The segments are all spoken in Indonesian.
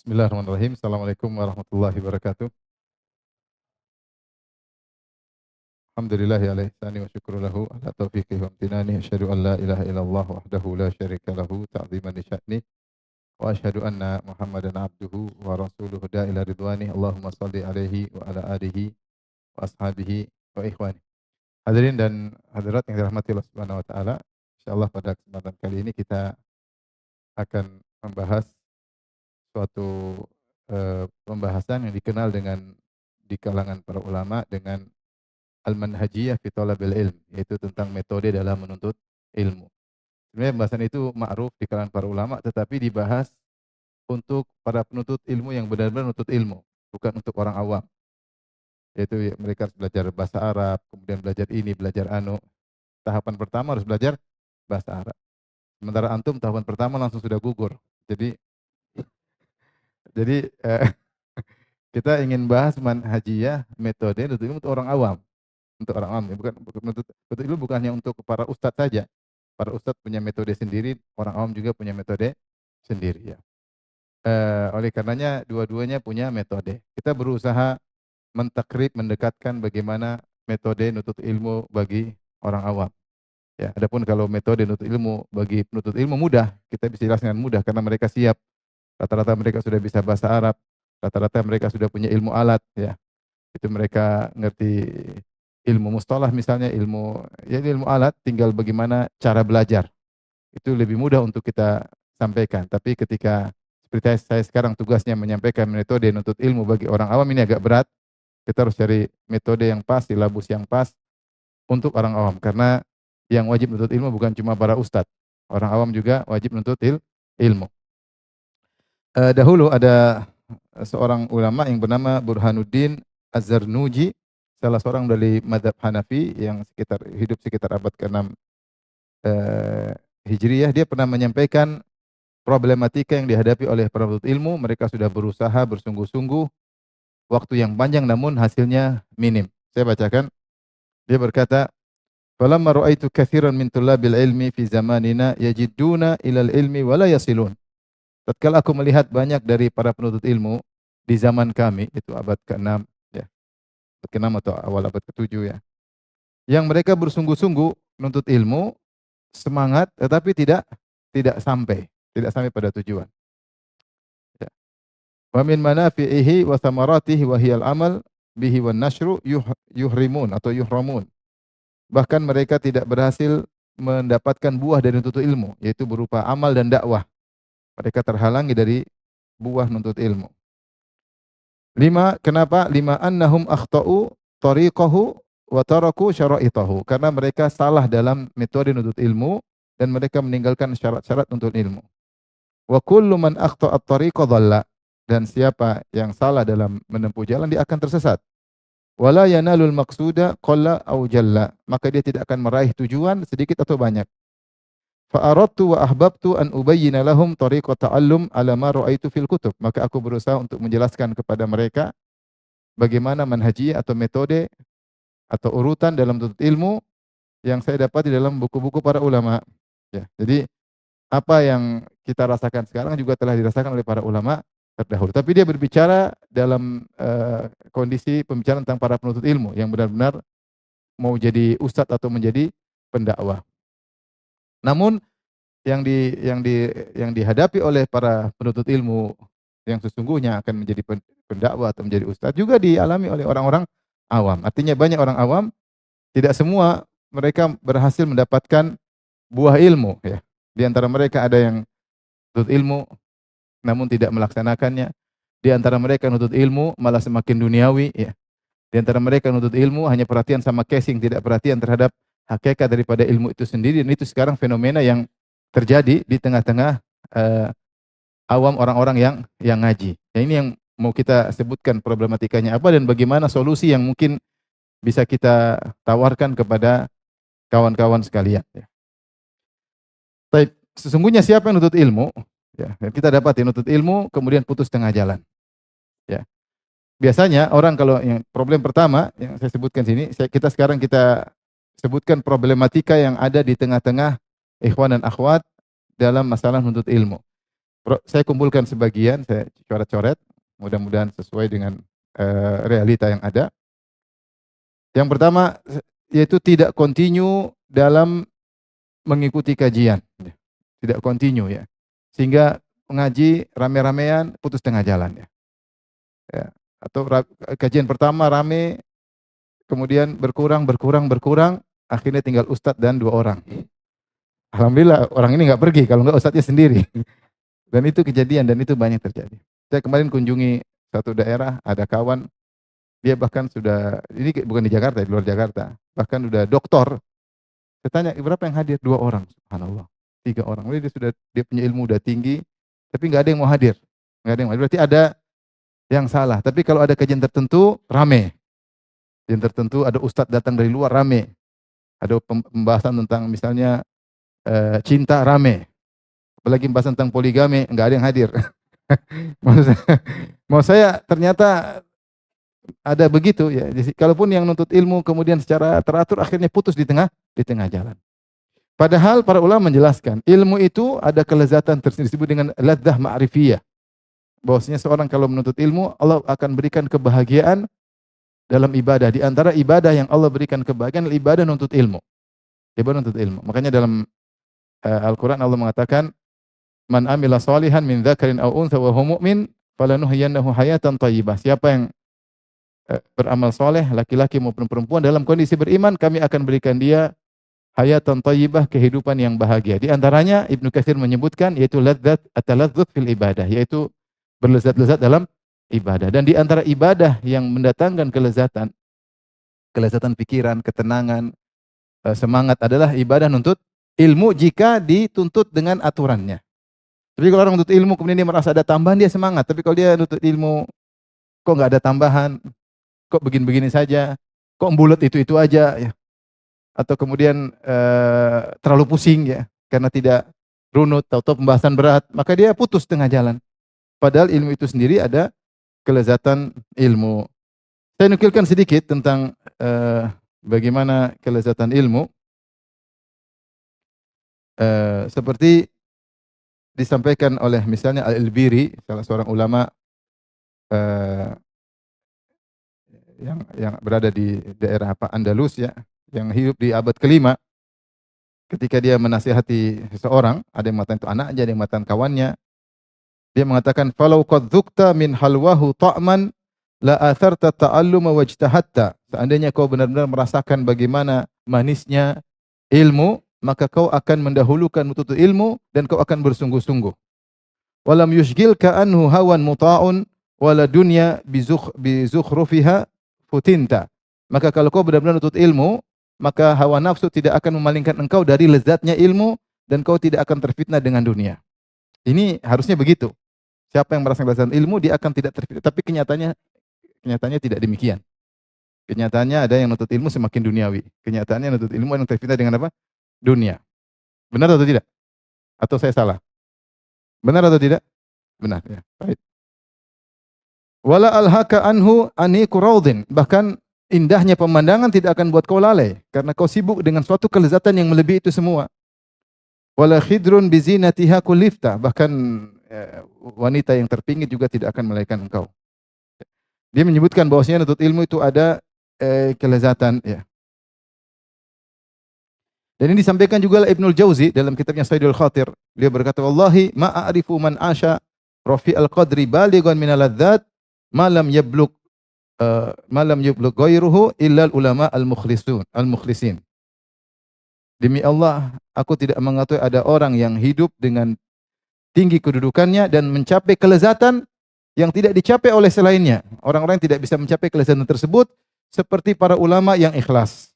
Bismillahirrahmanirrahim. Assalamualaikum warahmatullahi wabarakatuh. Alhamdulillahi ala ihsani wa syukru lahu ala taufiqihi wa amtinani. Asyhadu an la ilaha illallah wahdahu la syarika lahu ta'ziman li sya'ni. Wa asyhadu anna Muhammadan abduhu wa rasuluhu da'ila ridwani. Allahumma salli alaihi wa ala alihi wa ashabihi wa ikhwani. Hadirin dan hadirat yang dirahmati Allah Subhanahu wa taala. Insyaallah pada kesempatan kali ini kita akan membahas suatu pembahasan yang dikenal dengan di kalangan para ulama dengan al-manhajiyah fi thalabil ilm, yaitu tentang metode dalam menuntut ilmu. Sebenarnya pembahasan itu ma'ruf di kalangan para ulama, tetapi dibahas untuk para penuntut ilmu yang benar-benar menuntut ilmu, bukan untuk orang awam. Yaitu mereka harus belajar bahasa Arab, kemudian belajar ini, belajar anu. Tahapan pertama harus belajar bahasa Arab. Sementara antum tahapan pertama langsung sudah gugur. Jadi kita ingin bahas manhajiyah, metode menuntut ilmu untuk orang awam. Untuk orang awam, bukan menuntut ilmu bukan hanya untuk para ustadz saja. Para ustadz punya metode sendiri, orang awam juga punya metode sendiri ya. Oleh karenanya dua-duanya punya metode. Kita berusaha mentakrib, mendekatkan bagaimana metode nuntut ilmu bagi orang awam. Ya, adapun kalau metode nuntut ilmu bagi penuntut ilmu mudah, kita bisa jelaskan dengan mudah karena mereka siap. Rata-rata mereka sudah bisa bahasa Arab, rata-rata mereka sudah punya ilmu alat ya. Itu mereka ngerti ilmu mustalah misalnya, ilmu alat, tinggal bagaimana cara belajar. Itu lebih mudah untuk kita sampaikan. Tapi ketika seperti saya sekarang tugasnya menyampaikan metode nuntut ilmu bagi orang awam, ini agak berat. Kita harus cari metode yang pas, silabus yang pas untuk orang awam. Karena yang wajib menuntut ilmu bukan cuma para ustadz. Orang awam juga wajib menuntut ilmu. Dahulu ada seorang ulama yang bernama Burhanuddin Az-Zarnuji, salah seorang dari mazhab Hanafi yang hidup sekitar abad ke-6 Hijriyah. Dia pernah menyampaikan problematika yang dihadapi oleh para penuntut ilmu. Mereka sudah berusaha bersungguh-sungguh, waktu yang panjang namun hasilnya minim. Saya bacakan. Dia berkata, "Falamma ra'aitu katsiran min tullabil ilmi fi zamanina yajidduna ilal ilmi wa la yasilun." Tatkala aku melihat banyak dari para penuntut ilmu di zaman kami, itu abad ke-6 ya. Abad ke-6 atau awal abad ke-7 ya. Yang mereka bersungguh-sungguh menuntut ilmu, semangat tetapi tidak sampai pada tujuan. Ya. Wa min manafi'ihi wa thamaratihi wa hiyal amal bihi wan nashru yuhrimun atau yuhramun. Bahkan mereka tidak berhasil mendapatkan buah dari menuntut ilmu, yaitu berupa amal dan dakwah. Mereka terhalangi dari buah nuntut ilmu. Kenapa? Lima annahum akhta'u tariqahu wa taraku syara'itahu. Karena mereka salah dalam metode nuntut ilmu dan mereka meninggalkan syarat-syarat nuntut ilmu. Wa kullu man akhta'a at-tariqa dhalla. Dan siapa yang salah dalam menempuh jalan dia akan tersesat. Wala yanalul maqsuda qalla aw jalla. Maka dia tidak akan meraih tujuan sedikit atau banyak. Fa'aradtu wa ahbabtu an ubayyina lahum tariqa ta'allum ala ma ra'aitu fil kutub. Maka aku berusaha untuk menjelaskan kepada mereka bagaimana manhajiyah atau metode atau urutan dalam tuntut ilmu yang saya dapati dalam buku-buku para ulama. Ya, jadi apa yang kita rasakan sekarang juga telah dirasakan oleh para ulama terdahulu. Tapi dia berbicara dalam kondisi pembicaraan tentang para penuntut ilmu yang benar-benar mau jadi ustadz atau menjadi pendakwah. Namun yang dihadapi oleh para penuntut ilmu yang sesungguhnya akan menjadi pendakwah atau menjadi ustadz juga dialami oleh orang-orang awam. Artinya banyak orang awam, tidak semua mereka berhasil mendapatkan buah ilmu ya. Di antara mereka ada yang menuntut ilmu namun tidak melaksanakannya. Di antara mereka menuntut ilmu malah semakin duniawi ya. Di antara mereka menuntut ilmu hanya perhatian sama casing, tidak perhatian terhadap hakikat daripada ilmu itu sendiri. Dan itu sekarang fenomena yang terjadi di tengah-tengah awam orang-orang yang ngaji. Ya, ini yang mau kita sebutkan problematikanya apa dan bagaimana solusi yang mungkin bisa kita tawarkan kepada kawan-kawan sekalian. Ya. Baik, sesungguhnya siapa yang nuntut ilmu? Ya, kita dapat nuntut ilmu kemudian putus tengah jalan. Ya. Biasanya orang kalau yang problem pertama yang saya sebutkan sini, kita sebutkan problematika yang ada di tengah-tengah ikhwan dan akhwat dalam masalah menuntut ilmu. Saya kumpulkan sebagian, saya coret-coret, mudah-mudahan sesuai dengan realita yang ada. Yang pertama, yaitu tidak kontinu dalam mengikuti kajian, ya. Tidak kontinu ya. Sehingga mengaji rame-ramean putus tengah jalan ya. Ya. Atau kajian pertama rame, kemudian berkurang, akhirnya tinggal ustadz dan 2 orang. Alhamdulillah orang ini nggak pergi, kalau nggak ustadznya sendiri. Dan itu kejadian dan itu banyak terjadi. Saya kemarin kunjungi satu daerah, ada kawan, dia bahkan sudah, ini bukan di Jakarta, di luar Jakarta, bahkan sudah doktor. Saya tanya, berapa yang hadir? 2 orang, subhanallah. 3 orang. Dia punya ilmu udah tinggi, tapi nggak ada yang mau hadir. Nggak ada yang mau hadir. Berarti ada yang salah. Tapi kalau ada kajian tertentu, rame. Kajian tertentu, ada ustadz datang dari luar, rame. Ada pembahasan tentang misalnya cinta, rame. Apalagi pembahasan tentang poligami, nggak ada yang hadir. Mau saya ternyata ada begitu ya. Jadi, kalaupun yang nuntut ilmu kemudian secara teratur akhirnya putus di tengah jalan. Padahal para ulama menjelaskan, ilmu itu ada kelezatan tersendiri disebut dengan ladzah ma'rifiyah. Bahwasanya seorang kalau menuntut ilmu, Allah akan berikan kebahagiaan dalam ibadah. Di antara ibadah yang Allah berikan kebahagiaan adalah ibadah nuntut ilmu. Ibadah nuntut ilmu. Makanya dalam Al-Quran Allah mengatakan, man amila salihan min dzakarin aw untha wa huwa mu'min falanuhyiyannahu hayatan thayyibah. Siapa yang beramal soleh, laki-laki maupun perempuan dalam kondisi beriman, kami akan berikan dia hayatan thayyibah, kehidupan yang bahagia. Di antaranya Ibnu Katsir menyebutkan yaitu ladzat at-taladzuz fil ibadah, yaitu berlezat-lezat dalam ibadah. Dan di antara ibadah yang mendatangkan kelezatan pikiran, ketenangan, semangat adalah ibadah nuntut ilmu jika dituntut dengan aturannya. Tapi kalau orang nuntut ilmu kemudian dia merasa ada tambahan, dia semangat. Tapi kalau dia nuntut ilmu kok nggak ada tambahan, kok begini-begini saja, kok bulat itu aja ya. Atau kemudian terlalu pusing ya karena tidak runut atau pembahasan berat, maka dia putus tengah jalan. Padahal ilmu itu sendiri ada kelezatan ilmu. Saya nukilkan sedikit tentang bagaimana kelezatan ilmu. Seperti disampaikan oleh misalnya Al-Albiri, salah seorang ulama yang berada di daerah Andalus ya, yang hidup di abad ke-5, ketika dia menasihati seseorang, ada yang mengatakan itu anaknya, ada yang mengatakan kawannya, dia mengatakan falau qad dzukta min halwahu ta'man la atharta ta'alluma wajtahatta. Seandainya kau benar-benar merasakan bagaimana manisnya ilmu, maka kau akan mendahulukan menuntut ilmu dan kau akan bersungguh-sungguh. Walam yushghilka anhu hawan muta'un wala dunya bizukhrufiha futinta. Maka kalau kau benar-benar menuntut ilmu, maka hawa nafsu tidak akan memalingkan engkau dari lezatnya ilmu dan kau tidak akan terfitnah dengan dunia. Ini harusnya begitu. Siapa yang merasakan lezat ilmu, dia akan tidak terfitnah. Tapi kenyataannya tidak demikian. Kenyataannya ada yang nuntut ilmu semakin duniawi. Kenyataannya nuntut ilmu yang terfitnah dengan apa? Dunia. Benar atau tidak? Atau saya salah? Benar atau tidak? Benar ya. Baik. Wala alhaka anhu aniku raudin. Bahkan indahnya pemandangan tidak akan buat kau lalai karena kau sibuk dengan suatu kelezatan yang melebihi itu semua. Wala khidrun bizinatiha kullifta. Bahkan wanita yang terpinggir juga tidak akan melalaikan engkau. Dia menyebutkan bahwasanya nuntut ilmu itu ada kelezatan ya. Dan ini disampaikan juga oleh Ibnul Jauzi dalam kitabnya Saidul Khatir. Dia berkata, "Wallahi ma a'rifu man asha rafi'al qadri balighan min al-ladzat ma lam yablugh ghairuhu illa ulama al-mukhlisin." Demi Allah, aku tidak mengetahui ada orang yang hidup dengan tinggi kedudukannya dan mencapai kelezatan yang tidak dicapai oleh selainnya. Orang-orang yang tidak bisa mencapai kelezatan tersebut seperti para ulama yang ikhlas.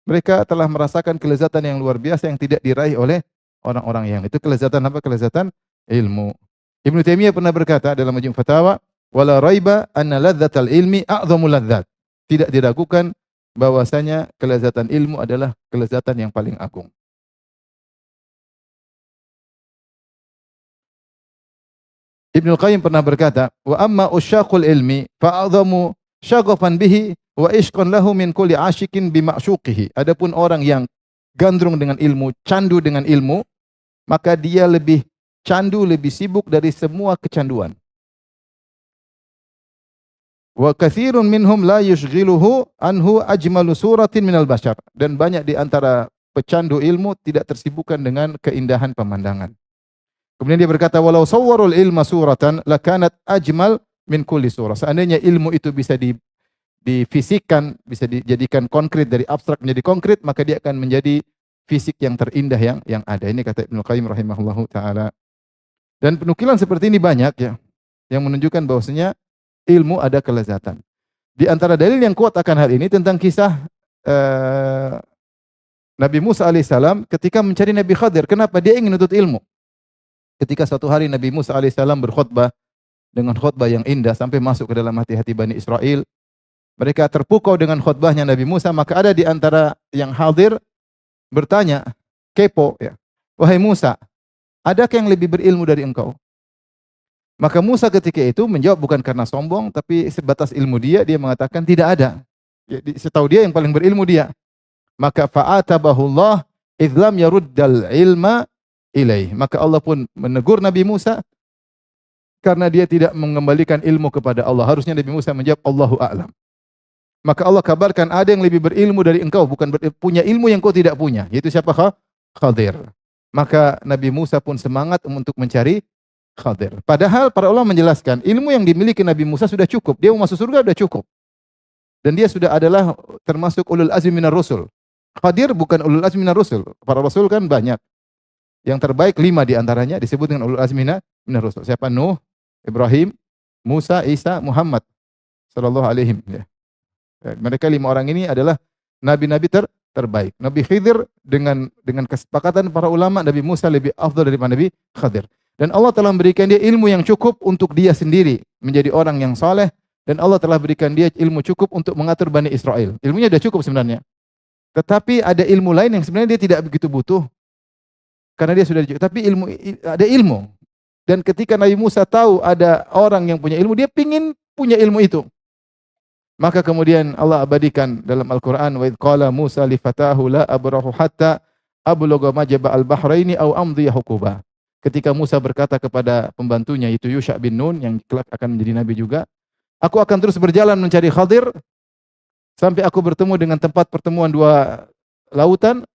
Mereka telah merasakan kelezatan yang luar biasa yang tidak diraih oleh orang-orang yang itu. Kelezatan apa? Kelezatan ilmu. Ibnu Taimiyah pernah berkata dalam Majmu' Fatawa, "Wala raiba anna ladzatal ilmi a'dhamul ladzat." Tidak diragukan bahwasanya kelezatan ilmu adalah kelezatan yang paling agung. Ibnu Qayyim pernah berkata, "Wa amma usyaqul ilmi fa'adhamu syaghafan bihi wa ishqan lahu min kulli asyikin bi ma'syuqihi." Adapun orang yang gandrung dengan ilmu, candu dengan ilmu, maka dia lebih candu, lebih sibuk dari semua kecanduan. Wa katsirun minhum la yushghiluhu anhu ajmalu suratin minal bashar. Dan banyak di antara pecandu ilmu tidak tersibukkan dengan keindahan pemandangan. Kemudian dia berkata, walau sawwarul ilma suratan lakanat ajmal min kulli surah. Seandainya ilmu itu bisa difisikkan, bisa dijadikan konkret, dari abstrak menjadi konkret, maka dia akan menjadi fisik yang terindah yang ada. Ini kata Ibnu Qayyim rahimahullahu taala. Dan penukilan seperti ini banyak ya, yang menunjukkan bahwasanya ilmu ada kelezatan. Di antara dalil yang kuat akan hal ini tentang kisah Nabi Musa alaihissalam ketika mencari Nabi Khadir. Kenapa? Dia ingin menuntut ilmu. Ketika suatu hari Nabi Musa alaihissalam berkhutbah dengan khutbah yang indah sampai masuk ke dalam hati-hati Bani Israel, mereka terpukau dengan khutbahnya Nabi Musa, maka ada di antara yang hadir bertanya, kepo ya, wahai Musa, adakah yang lebih berilmu dari engkau? Maka Musa ketika itu menjawab bukan karena sombong, tapi sebatas ilmu dia mengatakan tidak ada. Ya, setahu dia yang paling berilmu dia. Maka fa'atabahullah idlam yaruddal ilma ilaih. Maka Allah pun menegur Nabi Musa karena dia tidak mengembalikan ilmu kepada Allah. Harusnya Nabi Musa menjawab Allahu a'lam. Maka Allah kabarkan ada yang lebih berilmu dari engkau, bukan punya ilmu yang kau tidak punya. Yaitu siapa? Khadir. Maka Nabi Musa pun semangat untuk mencari Khadir. Padahal para ulama menjelaskan ilmu yang dimiliki Nabi Musa sudah cukup. Dia mau masuk surga sudah cukup. Dan dia sudah adalah termasuk ulul azmi minar rusul. Khadir bukan ulul azmi minar rusul. Para rasul kan banyak. Yang terbaik 5 di antaranya disebut dengan ulul azmi minar rusul. Siapa? Nuh, Ibrahim, Musa, Isa, Muhammad sallallahu alaihi wasallam. Mereka 5 orang ini adalah nabi-nabi terbaik. Nabi Khidir dengan kesepakatan para ulama, Nabi Musa lebih afdal daripada Nabi Khadir. Dan Allah telah memberikan dia ilmu yang cukup untuk dia sendiri menjadi orang yang saleh, dan Allah telah berikan dia ilmu cukup untuk mengatur Bani Israel. Ilmunya sudah cukup sebenarnya. Tetapi ada ilmu lain yang sebenarnya dia tidak begitu butuh karena dia sudah cukup. Tapi ada ilmu. Dan ketika Nabi Musa tahu ada orang yang punya ilmu, dia ingin punya ilmu itu. Maka kemudian Allah abadikan dalam Al-Quran, wa idh qala Musa li fatahu la abrahu hatta ablugha majma' al-bahraini aw amdiya huquba. Ketika Musa berkata kepada pembantunya itu Yusha bin Nun yang kelak akan menjadi nabi juga, aku akan terus berjalan mencari Khadir sampai aku bertemu dengan tempat pertemuan 2 lautan,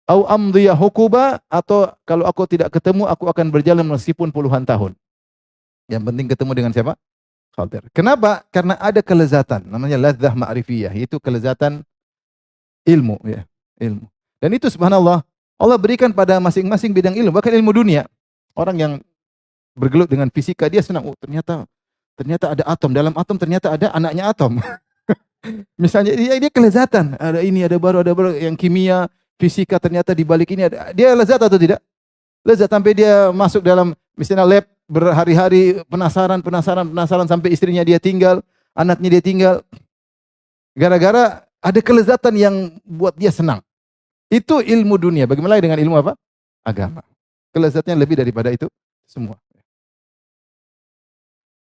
aw amdiya huquba, atau kalau aku tidak ketemu aku akan berjalan meskipun puluhan tahun. Yang penting ketemu dengan siapa? Khadir. Kenapa? Karena ada kelezatan, namanya ladzah ma'rifiyah, yaitu kelezatan ilmu ya, ilmu. Dan itu subhanallah, Allah berikan pada masing-masing bidang ilmu, bahkan ilmu dunia. Orang yang bergelut dengan fisika, dia senang, oh, ternyata ada atom, dalam atom ternyata ada anaknya atom. Misalnya dia kelezatan, ada ini, ada baru, yang kimia, fisika, ternyata di balik ini ada. Dia lezat atau tidak? Lezat sampai dia masuk dalam misalnya lab berhari-hari, penasaran sampai istrinya dia tinggal, anaknya dia tinggal. Gara-gara ada kelezatan yang buat dia senang. Itu ilmu dunia. Bagaimana dengan ilmu apa? Agama. Kelezatnya lebih daripada itu semua.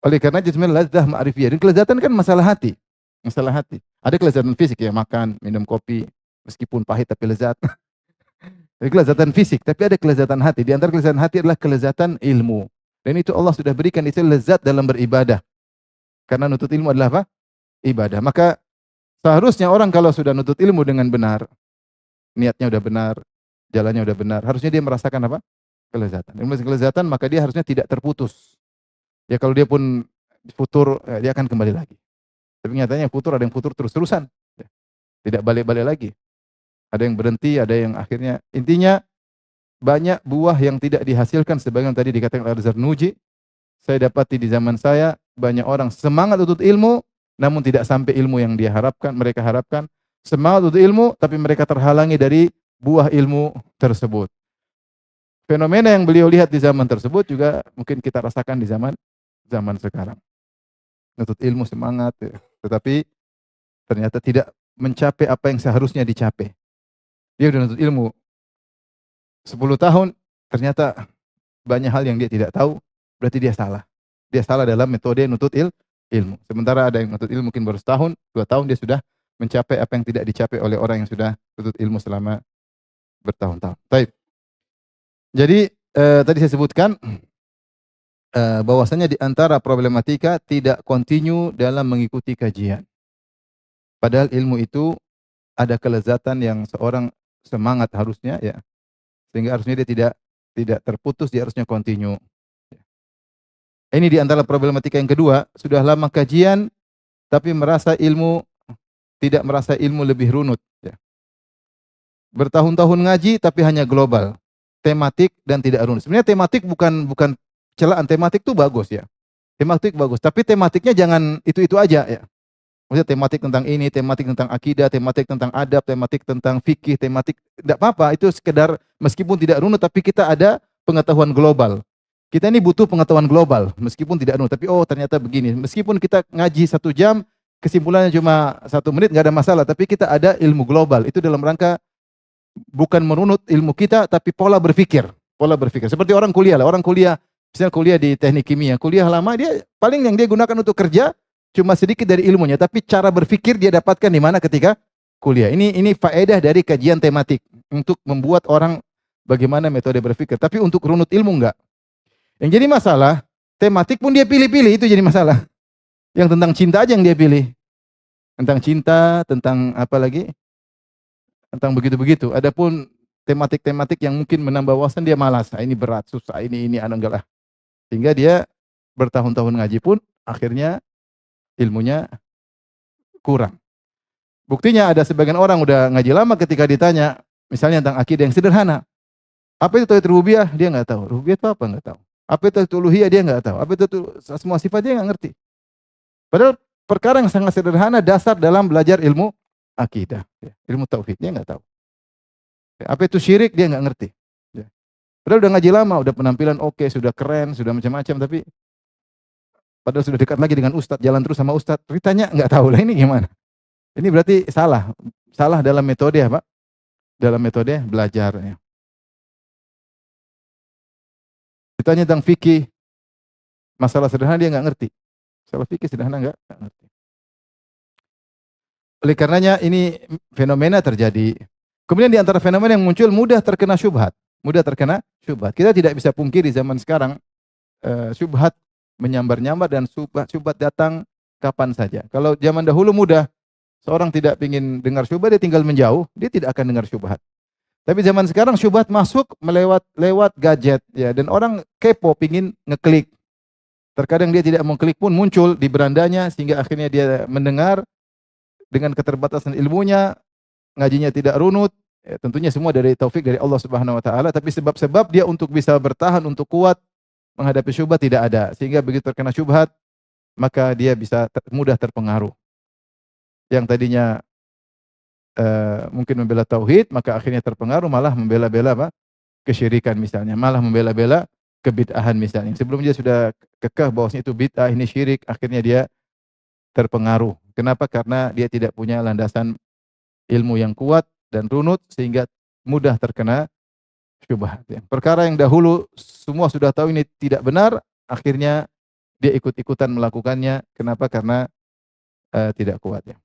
Oleh karena jismil ladzah ma'rifiyah. Dan kelezatan kan masalah hati. Masalah hati. Ada kelezatan fisik ya, makan, minum kopi, meskipun pahit tapi lezat. Ada kelezatan fisik, tapi ada kelezatan hati. Di antara kelezatan hati adalah kelezatan ilmu. Dan itu Allah sudah berikan, itu lezat dalam beribadah. Karena nutut ilmu adalah apa? Ibadah. Maka seharusnya orang kalau sudah nutut ilmu dengan benar, niatnya udah benar, jalannya udah benar, harusnya dia merasakan apa? Kelezatan. Ilmu kelezatan, maka dia harusnya tidak terputus. Ya kalau dia pun futur, dia akan kembali lagi. Tapi nyatanya futur, ada yang futur terus-terusan. Tidak balik-balik lagi. Ada yang berhenti, ada yang akhirnya. Intinya, banyak buah yang tidak dihasilkan, sebagaimana tadi dikatakan oleh Zarnuji. Saya dapati di zaman saya, banyak orang semangat untuk ilmu, namun tidak sampai ilmu yang mereka harapkan. Semangat untuk ilmu, tapi mereka terhalangi dari buah ilmu tersebut. Fenomena yang beliau lihat di zaman tersebut juga mungkin kita rasakan di zaman sekarang. Nuntut ilmu semangat, ya. Tetapi ternyata tidak mencapai apa yang seharusnya dicapai. Dia sudah nuntut ilmu 10 tahun, ternyata banyak hal yang dia tidak tahu, berarti dia salah. Dia salah dalam metode nuntut ilmu. Sementara ada yang nuntut ilmu mungkin baru setahun, 2 tahun dia sudah mencapai apa yang tidak dicapai oleh orang yang sudah nuntut ilmu selama bertahun-tahun. Baik. Jadi Tadi saya sebutkan bahwasanya di antara problematika tidak kontinu dalam mengikuti kajian. Padahal ilmu itu ada kelezatan yang seorang semangat harusnya ya, sehingga harusnya dia tidak terputus, dia harusnya kontinu. Ini di antara problematika yang kedua, sudah lama kajian tapi tidak merasa ilmu lebih runut ya. Bertahun-tahun ngaji tapi hanya global, tematik dan tidak runut. Sebenarnya tematik bukan bukan celaan, tematik itu bagus ya. Tematik bagus, tapi tematiknya jangan itu-itu aja ya. Maksudnya tematik tentang ini, tematik tentang akidah, tematik tentang adab, tematik tentang fikih, tematik tidak apa-apa, itu sekedar meskipun tidak runut tapi kita ada pengetahuan global. Kita ini butuh pengetahuan global meskipun tidak runut, tapi oh ternyata begini. Meskipun kita ngaji 1 jam, kesimpulannya cuma 1 menit nggak ada masalah, tapi kita ada ilmu global. Itu dalam rangka bukan merunut ilmu kita, tapi pola berpikir. Pola berpikir. Seperti orang kuliah lah. Orang kuliah, misalnya kuliah di teknik kimia. Kuliah lama, dia paling yang dia gunakan untuk kerja, cuma sedikit dari ilmunya. Tapi cara berpikir dia dapatkan di mana ketika kuliah. Ini faedah dari kajian tematik. Untuk membuat orang bagaimana metode berpikir. Tapi untuk runut ilmu enggak. Yang jadi masalah, tematik pun dia pilih-pilih. Itu jadi masalah. Yang tentang cinta aja yang dia pilih. Tentang cinta, tentang apa lagi? Tentang begitu-begitu. Adapun tematik-tematik yang mungkin menambah wawasan dia malas. Nah, ini berat, susah, ini enggak lah. Sehingga dia bertahun-tahun ngaji pun akhirnya ilmunya kurang. Buktinya ada sebagian orang udah ngaji lama ketika ditanya misalnya tentang akidah yang sederhana. Apa itu tauhid rububiyah? Dia enggak tahu. Rububiyah itu apa? Enggak tahu. Apa itu uluhiyah? Dia enggak tahu. Apa itu semua sifat dia enggak ngerti. Padahal perkara yang sangat sederhana dasar dalam belajar ilmu akidah, ilmu tauhid dia enggak tahu. Apa itu syirik dia enggak ngerti. Ya. Padahal udah ngaji lama, udah penampilan oke, sudah keren, sudah macam-macam, tapi padahal sudah dekat lagi dengan ustadz, jalan terus sama ustadz, ditanya enggak tahu lah ini gimana. Ini berarti salah, salah dalam metode apa? Dalam metode belajarnya. Ditanya tentang fikih, masalah sederhana dia enggak ngerti. Masalah fikih sederhana enggak ngerti. Oleh karenanya ini fenomena terjadi. Kemudian di antara fenomena yang muncul mudah terkena syubhat. Mudah terkena syubhat. Kita tidak bisa pungkiri zaman sekarang syubhat menyambar-nyambar dan syubhat datang kapan saja. Kalau zaman dahulu mudah, seorang tidak ingin dengar syubhat dia tinggal menjauh, dia tidak akan dengar syubhat. Tapi zaman sekarang syubhat masuk lewat gadget ya, dan orang kepo pingin ngeklik. Terkadang dia tidak mau klik pun muncul di berandanya sehingga akhirnya dia mendengar dengan keterbatasan ilmunya, ngajinya tidak runut, ya, tentunya semua dari taufik dari Allah Subhanahu wa taala, tapi sebab-sebab dia untuk bisa bertahan, untuk kuat menghadapi syubhat tidak ada. Sehingga begitu terkena syubhat, maka dia bisa mudah terpengaruh. Yang tadinya mungkin membela tauhid, maka akhirnya terpengaruh malah membela-bela apa? Kesyirikan misalnya, malah membela-bela kebid'ahan misalnya. Sebelumnya dia sudah kekeh bahwasanya itu bid'ah, ini syirik, akhirnya dia terpengaruh. Kenapa? Karena dia tidak punya landasan ilmu yang kuat dan runut sehingga mudah terkena syubhat. Ya. Perkara yang dahulu semua sudah tahu ini tidak benar, akhirnya dia ikut-ikutan melakukannya. Kenapa? Karena tidak kuat. Ya.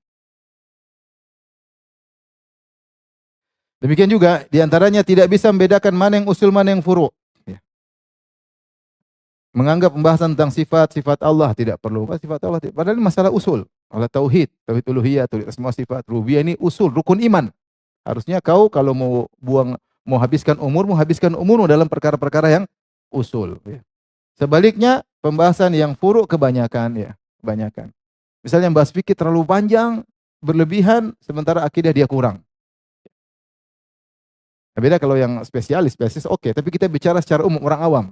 Demikian juga diantaranya tidak bisa membedakan mana yang usul, mana yang furu'. Ya. Menganggap pembahasan tentang sifat-sifat Allah tidak perlu. Sifat Allah, padahal ini masalah usul. Allah tauhid, tauhid uluhiyah, tauhid semua sifat, rububiyah ini usul, rukun iman. Harusnya kau kalau mau habiskan umurmu dalam perkara-perkara yang usul. Ya. Sebaliknya pembahasan yang furu' kebanyakan ya, kebanyakan. Misalnya bahas fikih terlalu panjang, berlebihan, sementara akidah dia kurang. Beda kalau yang spesialis oke, tapi kita bicara secara umum orang awam.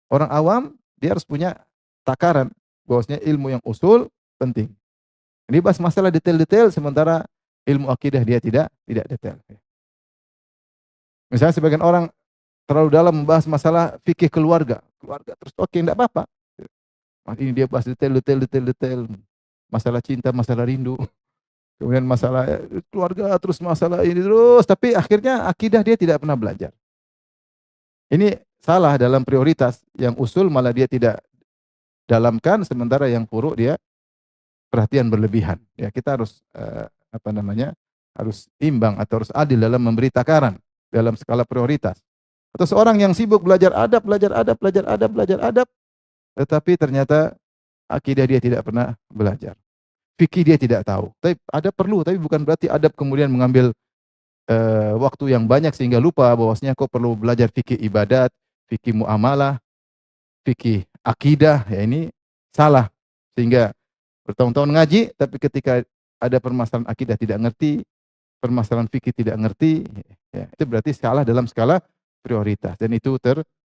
Orang awam dia harus punya takaran bahwasanya ilmu yang usul penting. Ini bahas masalah detail-detail sementara ilmu akidah dia tidak detail. Misalnya sebagian orang terlalu dalam membahas masalah fikih keluarga terus oke enggak apa-apa. Ini dia bahas detail. Masalah cinta, masalah rindu. Kemudian masalah keluarga, terus masalah ini terus, tapi akhirnya akidah dia tidak pernah belajar. Ini salah dalam prioritas, yang usul malah dia tidak dalamkan, sementara yang furu' dia perhatian berlebihan. Ya, kita harus harus imbang atau harus adil dalam memberi takaran dalam skala prioritas. Atau seorang yang sibuk belajar adab, belajar adab, belajar adab, belajar adab, tetapi ternyata akidah dia tidak pernah belajar. Fikih dia tidak tahu. Tapi adab perlu, tapi bukan berarti adab kemudian mengambil waktu yang banyak sehingga lupa bahwasanya kau perlu belajar fikih ibadat, fikih muamalah, fikih akidah. Ya ini salah. Sehingga bertahun-tahun ngaji, tapi ketika ada permasalahan akidah tidak ngerti, permasalahan fikih tidak ngerti, ya, itu berarti salah dalam skala prioritas dan itu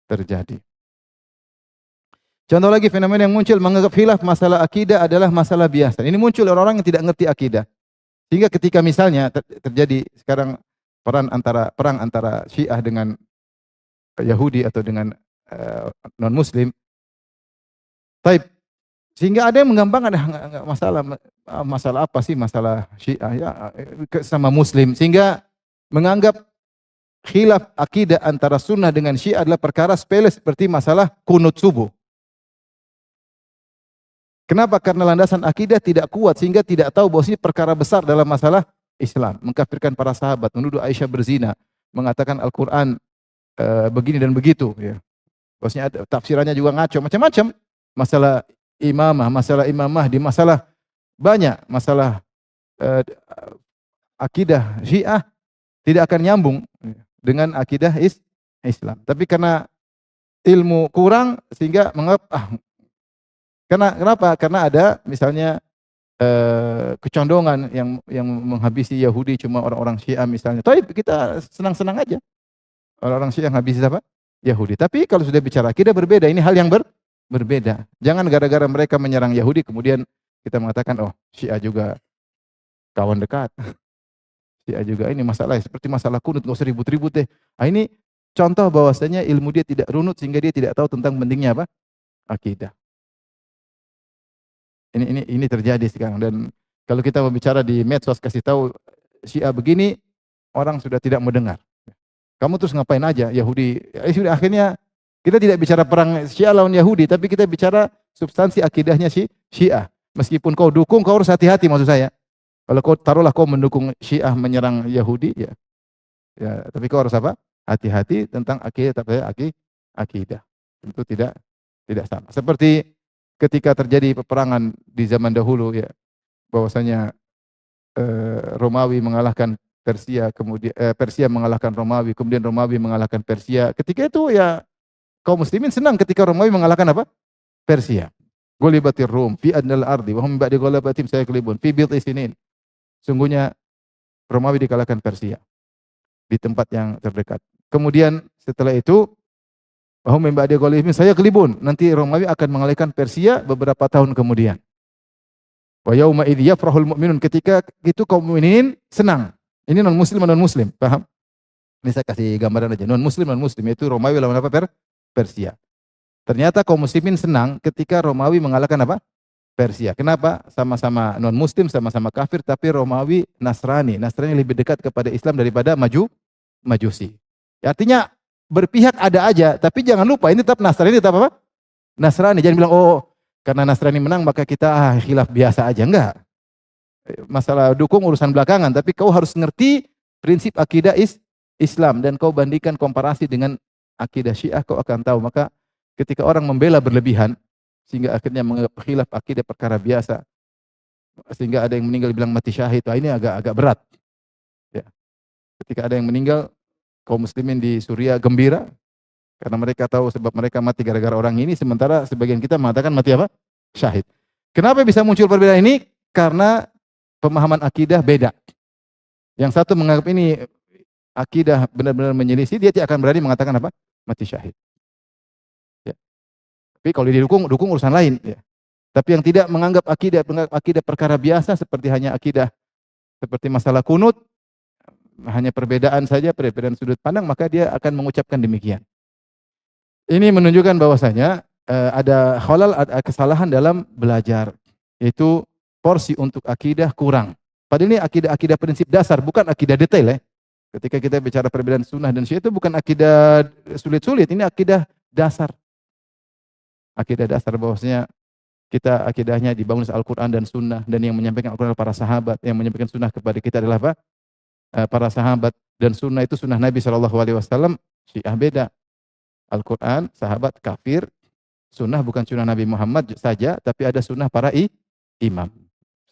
terjadi. Contoh lagi fenomena yang muncul menganggap khilaf masalah akidah adalah masalah biasa. Ini muncul orang-orang yang tidak ngerti akidah. Sehingga ketika misalnya terjadi sekarang perang antara Syiah dengan Yahudi atau dengan non Muslim, taib. Sehingga ada yang menggampangkan enggak masalah masalah apa sih masalah Syiah ya sama Muslim, sehingga menganggap khilaf akidah antara sunnah dengan Syiah adalah perkara sepele seperti masalah kunut subuh. Kenapa? Karena landasan akidah tidak kuat sehingga tidak tahu bahwa ini perkara besar dalam masalah Islam. Mengkafirkan para sahabat, menuduh Aisyah berzina, mengatakan Al-Quran begini dan begitu. Ya. Bahwasanya tafsirannya juga ngaco, macam-macam. Masalah imamah di masalah banyak. Masalah akidah Syiah tidak akan nyambung dengan akidah Islam. Tapi karena ilmu kurang sehingga menganggap kenapa? Karena ada misalnya kecondongan yang menghabisi Yahudi cuma orang-orang Syiah misalnya. Tapi kita senang-senang aja. Orang-orang Syiah menghabisi apa? Yahudi. Tapi kalau sudah bicara akidah berbeda. Ini hal yang berbeda. Jangan gara-gara mereka menyerang Yahudi kemudian kita mengatakan oh Syiah juga kawan dekat. Syiah juga ini masalah seperti masalah kunut, enggak usah ribut-ribut deh. Nah, ini contoh bahwasanya ilmu dia tidak runut sehingga dia tidak tahu tentang pentingnya apa? Akidah. Ini terjadi sekarang dan kalau kita berbicara di medsos kasih tahu Syiah begini, orang sudah tidak mau dengar. Kamu terus ngapain aja Yahudi? Sudah akhirnya kita tidak bicara perang Syiah lawan Yahudi, tapi kita bicara substansi akidahnya Syiah. Meskipun kau dukung, kau harus hati-hati maksud saya. Kalau kau taruhlah kau mendukung Syiah menyerang Yahudi, ya tapi kau harus apa? Hati-hati tentang akidah. Tentu tidak sama. Seperti ketika terjadi peperangan di zaman dahulu ya, bahwasanya Romawi mengalahkan Persia, kemudian Persia mengalahkan Romawi, kemudian Romawi mengalahkan Persia. Ketika itu ya kaum muslimin senang ketika Romawi mengalahkan apa? Persia. Gulibatir Rum fi adnal ardi wa hum ba'da ghalabatihim sayaghlibun fi bid'i sinin. Sungguhnya Romawi dikalahkan Persia di tempat yang terdekat. Kemudian setelah itu bahwa memba'di ghalibin saya kelibun. Nanti Romawi akan mengalahkan Persia beberapa tahun kemudian. Wa yauma idz yafrahul mu'minun, ketika itu kaum mukminin senang. Ini non muslim, paham? Ini saya kasih gambaran aja. Non muslim yaitu Romawi lawan apa? Persia. Ternyata kaum muslimin senang ketika Romawi mengalahkan apa? Persia. Kenapa? Sama-sama non muslim, sama-sama kafir, tapi Romawi Nasrani. Nasrani lebih dekat kepada Islam daripada Majusi. Artinya berpihak ada aja, tapi jangan lupa ini tetap Nasrani, tetap apa? Nasrani. Jangan bilang oh karena Nasrani menang maka kita khilaf biasa aja. Enggak. Masalah dukung urusan belakangan, tapi kau harus ngerti prinsip akidah Islam dan kau bandingkan komparasi dengan akidah Syiah, kau akan tahu. Maka ketika orang membela berlebihan sehingga akhirnya menganggap khilaf akidah perkara biasa, sehingga ada yang meninggal bilang mati syahid, ini agak berat. Ya. Ketika ada yang meninggal, kaum muslimin di Suriah gembira karena mereka tahu sebab mereka mati gara-gara orang ini, sementara sebagian kita mengatakan mati apa? Syahid. Kenapa bisa muncul perbedaan ini? Karena pemahaman akidah beda. Yang satu menganggap ini akidah benar-benar menyelisih, dia tidak akan berani mengatakan apa? Mati syahid. Ya. Tapi kalau dukung urusan lain. Ya. Tapi yang tidak menganggap akidah perkara biasa seperti hanya akidah seperti masalah kunut, hanya perbedaan saja, perbedaan sudut pandang, maka dia akan mengucapkan demikian. Ini menunjukkan bahwasanya ada khalal, ada kesalahan dalam belajar, yaitu porsi untuk akidah kurang. Padahal ini akidah prinsip dasar, bukan akidah detail ya. Ketika kita bicara perbedaan sunnah dan syiah itu bukan akidah sulit-sulit, ini akidah dasar. Akidah dasar bahwasanya kita akidahnya dibangun Al-Quran dan sunnah, dan yang menyampaikan Al-Quran para sahabat, yang menyampaikan sunnah kepada kita adalah apa? Para sahabat, dan sunnah itu sunnah Nabi SAW, Syiah beda. Al-Quran, sahabat, kafir, sunnah bukan sunnah Nabi Muhammad saja, tapi ada sunnah para imam.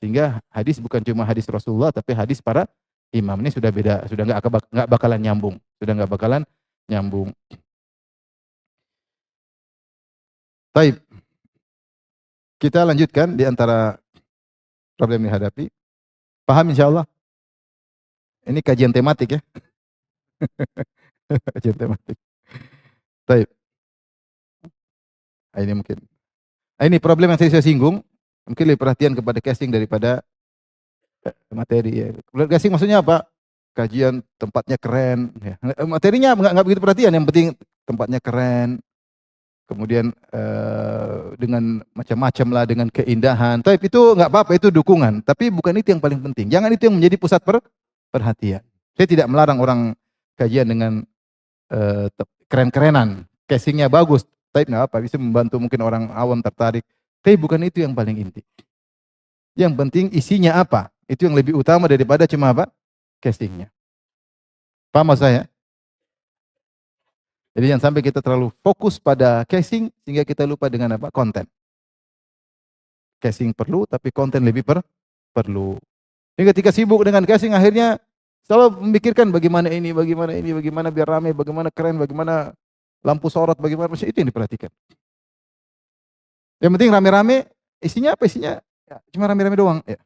Sehingga hadis bukan cuma hadis Rasulullah, tapi hadis para imam. Ini sudah beda, sudah nggak bakalan nyambung. Sudah nggak bakalan nyambung. Taib. Kita lanjutkan di antara problem yang dihadapi. Paham insya Allah? Ini kajian tematik ya. Kajian tematik. Taib. Ini mungkin. Ini problem yang saya singgung. Mungkin lebih perhatian kepada casing daripada materi ya. Casing maksudnya apa? Kajian tempatnya keren. Ya. Materinya nggak begitu perhatian. Yang penting tempatnya keren. Kemudian dengan macam-macam lah, dengan keindahan. Tapi itu nggak apa-apa, itu dukungan. Tapi bukan itu yang paling penting. Jangan itu yang menjadi pusat perhatian. Saya tidak melarang orang kajian dengan keren-kerenan. Casingnya bagus. Tapi nggak apa, bisa membantu mungkin orang awam tertarik. Tapi bukan itu yang paling inti. Yang penting isinya apa. Itu yang lebih utama daripada cuma apa? Casingnya. Paham maksud saya? Jadi jangan sampai kita terlalu fokus pada casing sehingga kita lupa dengan apa? Konten. Casing perlu, tapi konten lebih perlu. Jadi ketika sibuk dengan casing akhirnya selalu memikirkan bagaimana ini, bagaimana biar ramai, bagaimana keren, bagaimana lampu sorot, bagaimana itu yang diperhatikan. Yang penting rame-rame, isinya apa isinya? Ya, cuma rame-rame doang. Ya.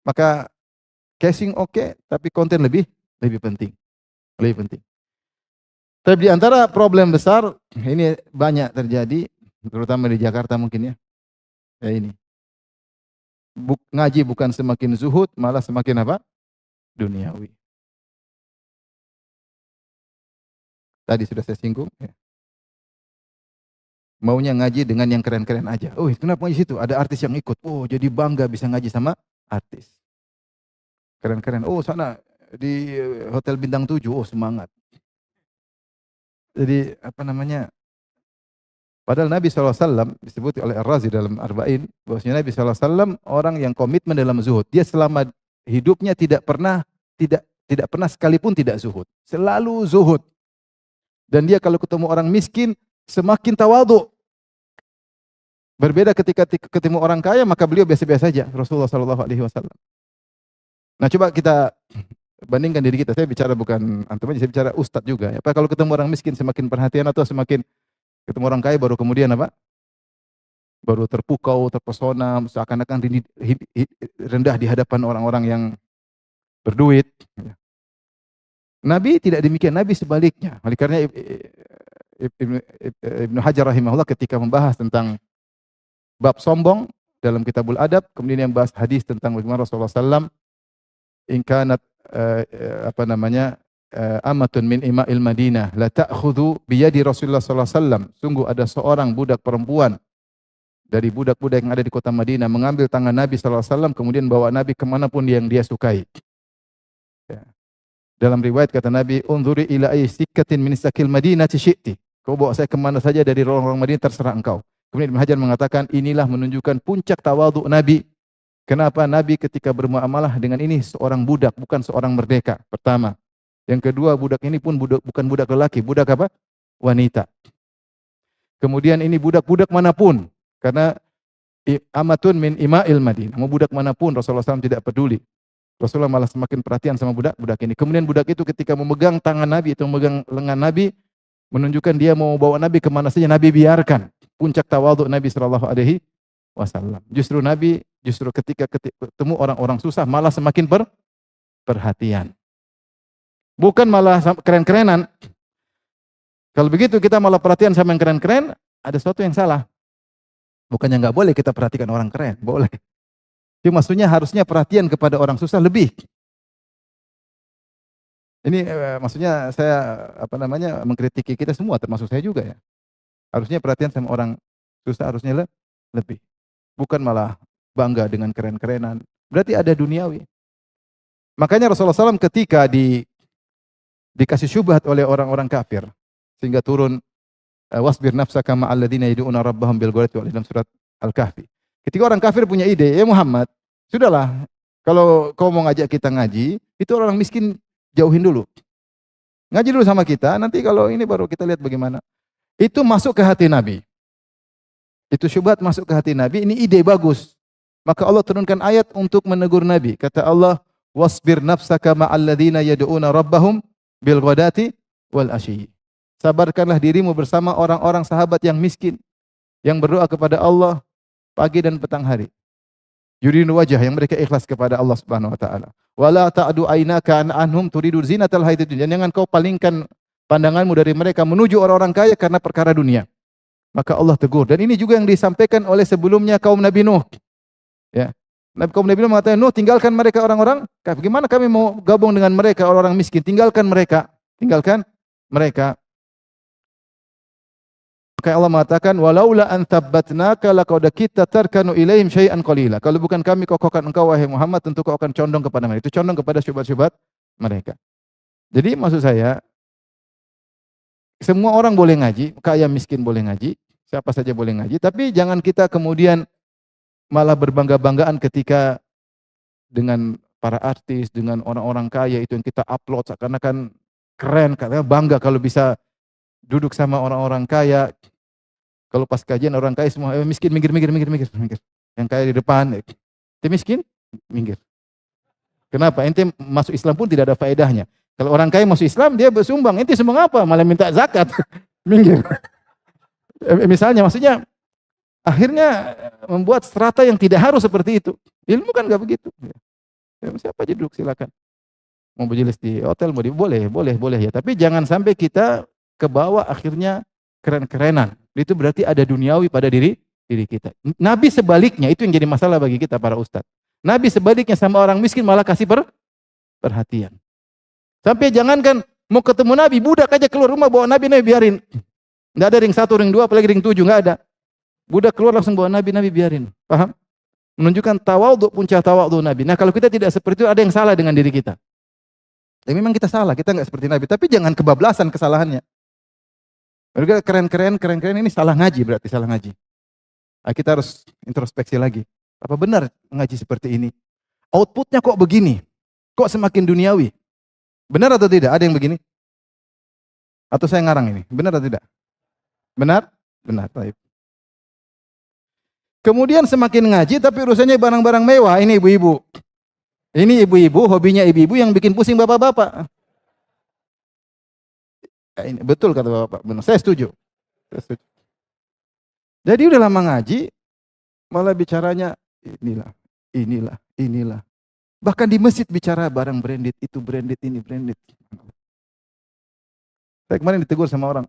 Maka casing oke, tapi konten lebih penting. Lebih penting. Tapi di antara problem besar, ini banyak terjadi, terutama di Jakarta mungkin ya. Ya ini. Ngaji bukan semakin zuhud, malah semakin apa? Duniawi. Tadi sudah saya singgung. Ya. Maunya ngaji dengan yang keren-keren aja. Oh, kenapa ngaji situ? Ada artis yang ikut. Oh, jadi bangga bisa ngaji sama artis. Keren-keren. Oh, sana di Hotel Bintang 7. Oh, semangat. Jadi, apa namanya? Padahal Nabi SAW disebut oleh Ar-Razi dalam Arba'in, bahwasanya Nabi SAW orang yang komitmen dalam zuhud. Dia selama hidupnya tidak pernah sekalipun tidak zuhud. Selalu zuhud. Dan dia kalau ketemu orang miskin, semakin tawadhu. Berbeda ketika ketemu orang kaya, maka beliau biasa-biasa saja. Rasulullah SAW. Nah, coba kita bandingkan diri kita. Saya bicara bukan antum aja, saya bicara ustadz juga. Apa kalau ketemu orang miskin semakin perhatian atau semakin ketemu orang kaya baru kemudian apa? Baru terpukau, terpesona, seakan-akan rendah di hadapan orang-orang yang berduit. Nabi tidak demikian, Nabi sebaliknya. Oleh karena Ibnu Hajar rahimahullah ketika membahas tentang bab sombong dalam Kitabul Adab, kemudian yang bahas hadis tentang bagaimana Rasulullah SAW in kanat amatun min ima'il Madinah la ta'khudhu biyadi Rasulullah sallallahu alaihi wasallam. Sungguh ada seorang budak perempuan dari budak-budak yang ada di kota Madinah mengambil tangan Nabi sallallahu alaihi wasallam kemudian bawa Nabi kemanapun yang dia sukai. Ya. Dalam riwayat kata Nabi, "Unzuri ila ayyi sikkatin min sakil Madinati syi'ti." Kau bawa saya kemana saja dari orang-orang Madinah terserah engkau. Kemudian Ibnu Hajar mengatakan inilah menunjukkan puncak tawadhu Nabi. Kenapa Nabi ketika bermuamalah dengan ini seorang budak, bukan seorang merdeka. Pertama. Yang kedua, budak ini pun bukan budak lelaki, budak apa? Wanita. Kemudian ini budak-budak manapun. Karena amatun min ima'il Madinah. Mau budak manapun, Rasulullah SAW tidak peduli. Rasulullah malah semakin perhatian sama budak-budak ini. Kemudian budak itu ketika memegang tangan Nabi, itu memegang lengan Nabi, menunjukkan dia mau bawa Nabi kemana saja, Nabi biarkan. Puncak tawadhu Nabi SAW. Justru ketika ketemu orang-orang susah, malah semakin perhatian. Bukan malah keren-kerenan. Kalau begitu kita malah perhatian sama yang keren-keren, ada sesuatu yang salah. Bukannya nggak boleh kita perhatikan orang keren, boleh. Tapi maksudnya harusnya perhatian kepada orang susah lebih. Ini maksudnya saya mengkritiki kita semua, termasuk saya juga ya. Harusnya perhatian sama orang susah harusnya lebih. Bukan malah bangga dengan keren-kerenan. Berarti ada duniawi. Makanya Rasulullah SAW ketika dikasih syubhat oleh orang-orang kafir sehingga turun wasbir nafsaka ma'al ladzina yad'una rabbahum bil ghadati wal dalam surat Al-Kahfi. Ketika orang kafir punya ide, ya Muhammad, sudahlah Kalau kau mau ngajak kita ngaji, itu orang miskin jauhin dulu. Ngaji dulu sama kita, nanti kalau ini baru kita lihat bagaimana. Itu masuk ke hati Nabi. Itu syubhat masuk ke hati Nabi, ini ide bagus. Maka Allah turunkan ayat untuk menegur Nabi. Kata Allah, "Wasbir nafsaka ma'al ladzina yad'una rabbahum bil ghadati wal asyi." Sabarkanlah dirimu bersama orang-orang sahabat yang miskin yang berdoa kepada Allah pagi dan petang hari. Yuridun wajah, yang mereka ikhlas kepada Allah Subhanahu wa taala. Wala ta'du ainaka anhum turidu zinatal hayatid dunya. Jangan kau palingkan pandanganmu dari mereka menuju orang-orang kaya karena perkara dunia. Maka Allah tegur. Dan ini juga yang disampaikan oleh sebelumnya kaum Nabi Nuh. Ya. Kaum Nabi Nuh mengatakan, Nuh tinggalkan mereka orang-orang, bagaimana kami mau gabung dengan mereka orang-orang miskin? Tinggalkan mereka. Tinggalkan mereka. Maka Allah mengatakan, walaula an thabbatnaka laqad kita tarkanu ilaihim syai'an qalila. Kalau bukan kami kokohkan engkau wahai Muhammad, tentu kau akan condong kepada mereka. Itu condong kepada syubhat-syubhat mereka. Jadi maksud saya, semua orang boleh ngaji, kaya miskin boleh ngaji, siapa saja boleh ngaji, tapi jangan kita kemudian malah berbangga-banggaan ketika dengan para artis, dengan orang-orang kaya itu yang kita upload seakan-akan keren, katanya bangga kalau bisa duduk sama orang-orang kaya. Kalau pas kajian orang kaya semua miskin minggir. Yang kaya di depan, ente miskin minggir. Kenapa? Ente masuk Islam pun tidak ada faedahnya. Kalau orang kaya masuk Islam dia bersumbang, ente sumbang apa? Malah minta zakat. Minggir. Misalnya maksudnya akhirnya membuat strata yang tidak harus seperti itu. Ilmu kan enggak begitu. Siapa aja duduk silakan. Mau berjelis di hotel boleh ya, tapi jangan sampai kita ke bawah akhirnya keren-kerenan. Itu berarti ada duniawi pada diri kita. Nabi sebaliknya, itu yang jadi masalah bagi kita para ustaz. Nabi sebaliknya sama orang miskin malah kasih perhatian. Sampai jangankan mau ketemu Nabi, budak aja keluar rumah bawa Nabi biarin. Enggak ada ring 1, ring 2, apalagi ring 7, enggak ada. Budak keluar langsung bawa Nabi biarin. Paham? Menunjukkan tawadhu, puncak tawadhu Nabi. Nah, kalau kita tidak seperti itu, ada yang salah dengan diri kita. Ya memang kita salah, kita enggak seperti Nabi, tapi jangan kebablasan kesalahannya. Mereka keren-keren ini salah ngaji, berarti salah ngaji. Nah, kita harus introspeksi lagi. Apa benar ngaji seperti ini? Outputnya kok begini? Kok semakin duniawi? Benar atau tidak? Ada yang begini? Atau saya ngarang ini? Benar atau tidak? Benar? Benar. Baik. Kemudian semakin ngaji tapi urusannya barang-barang mewah. Ini ibu-ibu. Ini ibu-ibu, hobinya ibu-ibu yang bikin pusing bapak-bapak. Ini betul kata bapak, benar. Saya setuju. Jadi udah lama ngaji, malah bicaranya inilah. Bahkan di masjid bicara barang branded, itu branded, ini branded. Saya kemarin ditegur sama orang.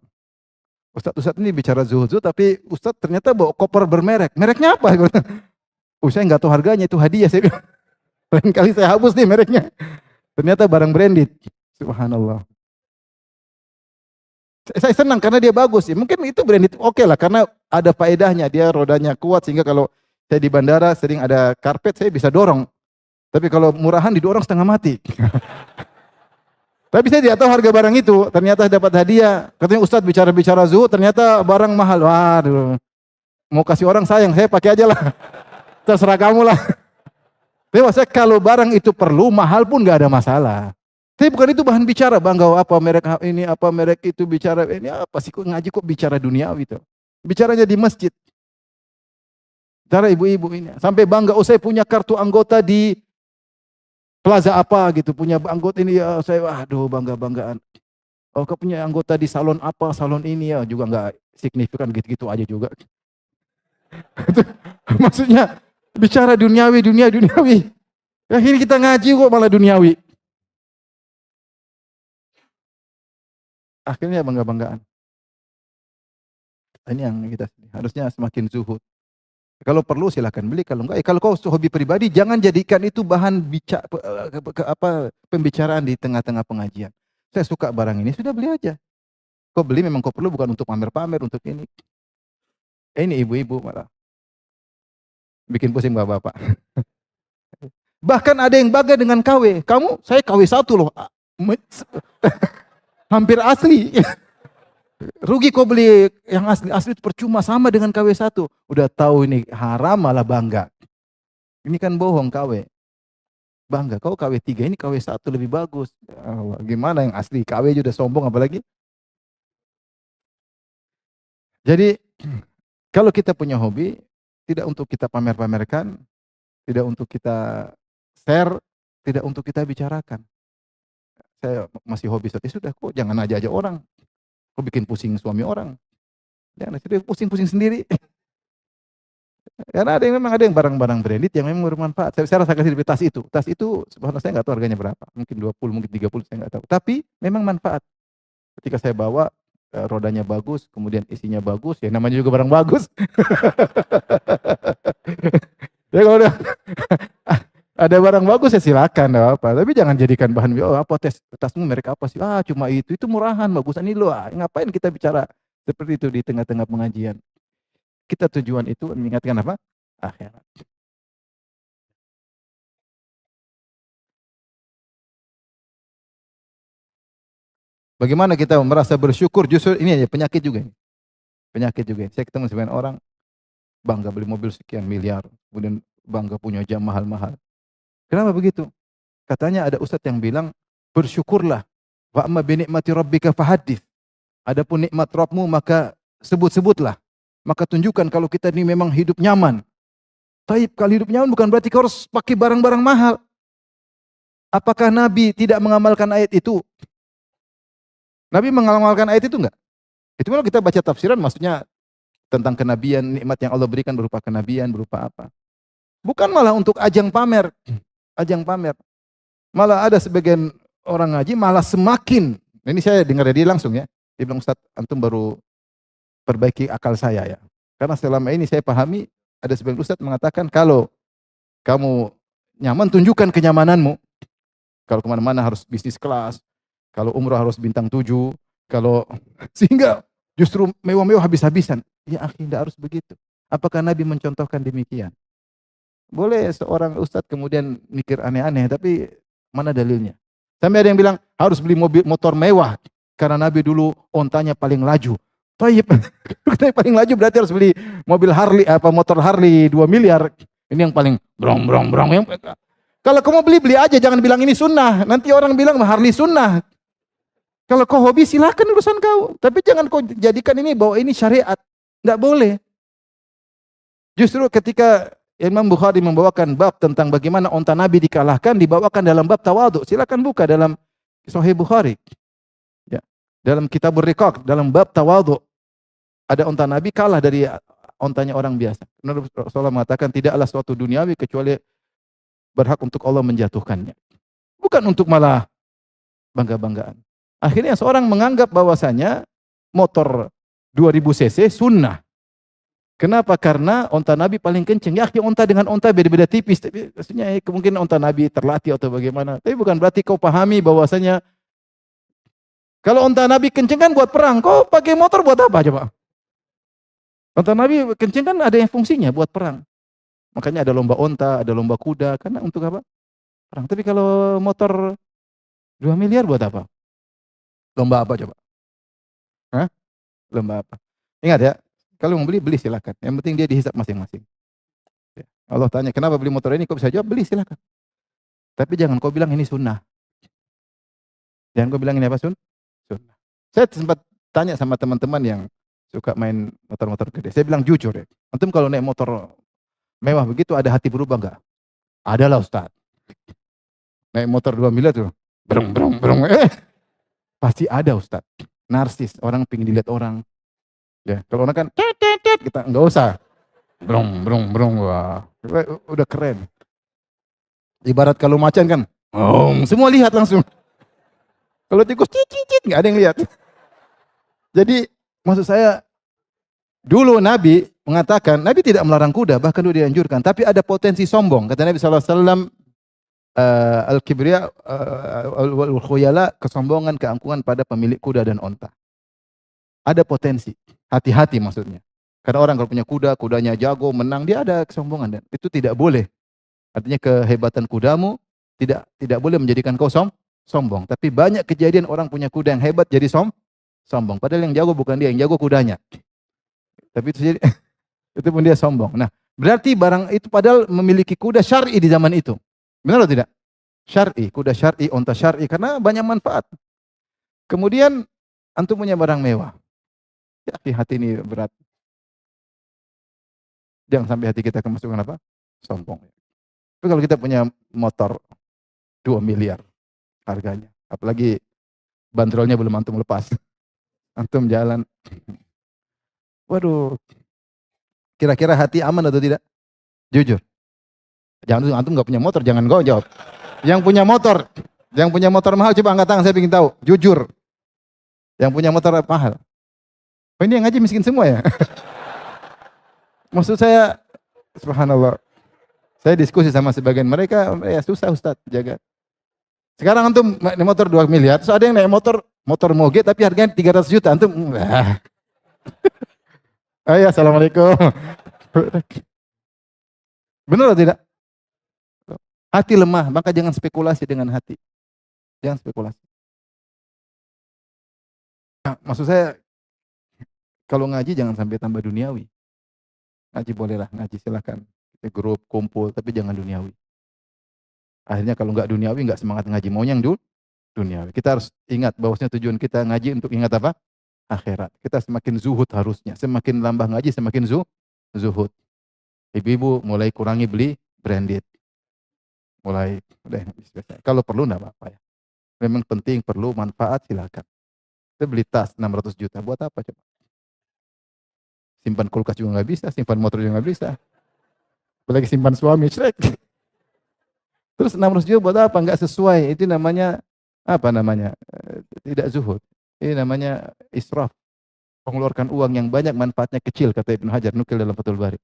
Ustaz ini bicara zuhud, tapi Ustaz ternyata bawa koper bermerek. Mereknya apa? Saya nggak tahu harganya, itu hadiah. Saya bilang. Lain kali saya hapus nih mereknya. Ternyata barang branded. Subhanallah. Saya senang karena dia bagus. Ya, mungkin itu branded oke lah, karena ada faedahnya. Dia rodanya kuat sehingga kalau saya di bandara sering ada karpet, saya bisa dorong. Tapi kalau murahan didorong setengah mati. Tapi saya tidak tahu harga barang itu. Ternyata dapat hadiah. Katanya Ustadz bicara zuhud, ternyata barang mahal. Waduh. Mau kasih orang sayang, saya pakai aja lah. Terserah kamu lah. Tapi saya kalau barang itu perlu, mahal pun gak ada masalah. Tapi bukan itu bahan bicara, bangga apa merek ini, apa merek itu, bicara ini apa sih, kok ngaji kok bicara duniawi itu. Bicaranya di masjid. Cara ibu-ibu ini. Sampai bangga, saya punya kartu anggota di plaza apa gitu, punya anggota ini, ya saya, waduh bangga-banggaan. Oh, kau punya anggota di salon apa, salon ini ya, juga enggak signifikan gitu-gitu aja juga. Maksudnya, bicara duniawi. Akhirnya kita ngaji kok malah duniawi. Akhirnya bangga-banggaan. Ini yang kita harusnya semakin zuhud. Kalau perlu silakan beli, kalau enggak, kalau kau hobi pribadi jangan jadikan itu bahan pembicaraan di tengah-tengah pengajian. Saya suka barang ini, sudah beli aja. Kau beli memang kau perlu, bukan untuk pamer-pamer, untuk ini. Ini ibu-ibu malah bikin pusing bapak-bapak. Bahkan ada yang bangga dengan KW. Saya KW 1 loh. Hampir asli. Rugi kau beli yang asli itu percuma, sama dengan KW 1. Udah tahu ini haram malah bangga. Ini kan bohong KW. bangga. Kau KW 3, ini KW 1 lebih bagus. Gimana yang asli? KW aja udah sombong apalagi. Jadi kalau kita punya hobi, tidak untuk kita pamer-pamerkan, tidak untuk kita share, tidak untuk kita bicarakan. Saya masih hobi saat itu, sudah, kok jangan aja orang. Kok bikin pusing suami orang. Jangan, sudah pusing-pusing sendiri. Karena memang ada yang barang-barang branded yang memang bermanfaat. Saya rasa kasih di tas itu. Tas itu subhanallah saya nggak tahu harganya berapa. Mungkin 20, mungkin 30, saya nggak tahu. Tapi memang manfaat. Ketika saya bawa, rodanya bagus, kemudian isinya bagus, ya namanya juga barang bagus. Ya kalau udah ada barang bagus ya silakan, apa. Tapi jangan jadikan bahan, oh apa tasmu merek apa sih? Ah cuma itu murahan, bagusan ini loh. Ngapain kita bicara seperti itu di tengah-tengah pengajian? Kita tujuan itu mengingatkan apa? Akhirat. Bagaimana kita merasa bersyukur, justru ini aja penyakit juga ini. Penyakit juga. Saya ketemu sebagian orang bangga beli mobil sekian miliar, kemudian bangga punya jam mahal-mahal. Kenapa begitu? Katanya ada ustadz yang bilang, bersyukurlah. Wa amma bi ni'mati rabbika fahaddits. Adapun nikmat Rabbmu maka sebut-sebutlah. Maka tunjukkan kalau kita ini memang hidup nyaman. Taib, kalau hidup nyaman bukan berarti kau harus pakai barang-barang mahal. Apakah Nabi tidak mengamalkan ayat itu? Nabi mengamalkan ayat itu enggak? Itu kalau kita baca tafsiran maksudnya tentang kenabian, nikmat yang Allah berikan berupa kenabian, berupa apa. Bukan malah untuk ajang pamer. Ajang pamer. Malah ada sebagian orang ngaji malah semakin, ini saya dengar dari dia langsung ya, dia bilang, Ustaz, antum baru perbaiki akal saya ya. Karena selama ini saya pahami, ada sebagian Ustaz mengatakan kalau kamu nyaman, tunjukkan kenyamananmu. Kalau kemana-mana harus bisnis kelas, kalau umrah harus bintang 7, kalau sehingga justru mewah-mewah habis-habisan. Ya akhi, tidak harus begitu. Apakah Nabi mencontohkan demikian? Boleh seorang ustadz kemudian mikir aneh-aneh, tapi mana dalilnya? Sampai ada yang bilang harus beli motor mewah karena Nabi dulu ontanya paling laju. Taib, paling laju berarti harus beli mobil Harley, motor Harley 2 miliar. Ini yang paling brong brong brong. Kalau kamu beli aja, jangan bilang ini sunnah. Nanti orang bilang Harley sunnah. Kalau kau hobi silakan urusan kau, tapi jangan kau jadikan ini bahwa ini syariat. Enggak boleh. Justru ketika Imam Bukhari membawakan bab tentang bagaimana onta Nabi dikalahkan, dibawakan dalam bab tawadhu. Silakan buka dalam Sahih Bukhari. Ya. Dalam Kitabur Riqaq, dalam bab tawadhu. Ada onta Nabi kalah dari ontanya orang biasa. Rasulullah mengatakan tidaklah suatu duniawi kecuali berhak untuk Allah menjatuhkannya. Bukan untuk malah bangga-banggaan. Akhirnya seorang menganggap bahwasanya motor 2000 cc sunnah. Kenapa? Karena onta Nabi paling kenceng. Ya, onta dengan onta beda-beda tipis. Tapi maksudnya kemungkinan onta Nabi terlatih atau bagaimana. Tapi bukan berarti kau pahami bahwasanya kalau onta Nabi kenceng kan buat perang. Kau pakai motor buat apa coba? Onta Nabi kenceng kan ada yang fungsinya buat perang. Makanya ada lomba onta, ada lomba kuda. Karena untuk apa? Perang. Tapi kalau motor 2 miliar buat apa? Lomba apa coba? Hah? Lomba apa? Ingat ya, kalau mau beli, beli silakan. Yang penting dia dihisap masing-masing. Ya. Allah tanya, kenapa beli motor ini? Kau bisa jawab, beli silakan. Tapi jangan kau bilang ini sunnah. Jangan kau bilang ini apa sunnah. Saya sempat tanya sama teman-teman yang suka main motor-motor gede. Saya bilang jujur ya, antum kalau naik motor mewah begitu ada hati berubah enggak? Ada lah Ustaz. Naik motor 2 miliar tuh, brong brong brong. Pasti ada Ustaz. Narsis, orang pingin dilihat orang. Ya, kalau orang kan kita enggak usah. Brong brong brong, wah. Udah keren. Ibarat kalau macan kan, semua lihat langsung. Kalau tikus cicit enggak ada yang lihat. Jadi maksud saya dulu Nabi mengatakan, Nabi tidak melarang kuda, bahkan dia dianjurkan, tapi ada potensi sombong. Kata Nabi SAW, al-kibriya wal khuyala, kesombongan, keangkuhan pada pemilik kuda dan onta. Ada potensi, hati-hati maksudnya. Karena orang kalau punya kuda, kudanya jago, menang, dia ada kesombongan. Dan itu tidak boleh. Artinya kehebatan kudamu tidak boleh menjadikan kau sombong. Tapi banyak kejadian orang punya kuda yang hebat jadi sombong. Padahal yang jago bukan dia, yang jago kudanya. Tapi itu jadi, itu pun dia sombong. Nah, berarti barang itu padahal memiliki kuda syar'i di zaman itu. Benar atau tidak? Syar'i, kuda syar'i, unta syar'i karena banyak manfaat. Kemudian antum punya barang mewah. Ya, hati ini berat. Jangan sampai hati kita kemasukan apa? Sombong. Tapi kalau kita punya motor 2 miliar harganya, apalagi bandrolnya belum antum lepas. Antum jalan, waduh, kira-kira hati aman atau tidak? Jujur. Jangan antum nggak punya motor, jangan kau jawab. Yang punya motor mahal coba angkat tangan saya ingin tahu. Jujur. Yang punya motor mahal. Oh, ini yang ngaji miskin semua ya? Maksud saya, subhanallah. Saya diskusi sama sebagian mereka, ya susah Ustaz jaga. Sekarang antum naik motor 2 miliar, terus ada yang naik motor moge tapi harganya 300 juta. Antum, ayo assalamualaikum. Benar atau tidak? Hati lemah, maka jangan spekulasi dengan hati. Jangan spekulasi. Nah, maksud saya, kalau ngaji jangan sampai tambah duniawi. Ngaji bolehlah, ngaji silakan. Kita grup, kumpul, tapi jangan duniawi. Akhirnya kalau nggak duniawi, nggak semangat ngaji. Mau yang duniawi. Kita harus ingat bahwasanya tujuan kita ngaji untuk ingat apa? Akhirat. Kita semakin zuhud harusnya. Semakin lambah ngaji, semakin zuhud. Ibu-ibu mulai kurangi beli branded. Mulai, udah, kalau perlu enggak apa-apa ya. Memang penting, perlu, manfaat, silakan. Kita beli tas 600 juta, buat apa coba? Simpan kulkas juga nggak bisa, simpan motor juga nggak bisa. Apalagi simpan suami, Shrek. Terus 600 juta buat apa? Nggak sesuai. Itu namanya, apa namanya? Tidak zuhud. Ini namanya israf. Mengeluarkan uang yang banyak, manfaatnya kecil, kata Ibnu Hajar, nukil dalam Fathul Bari.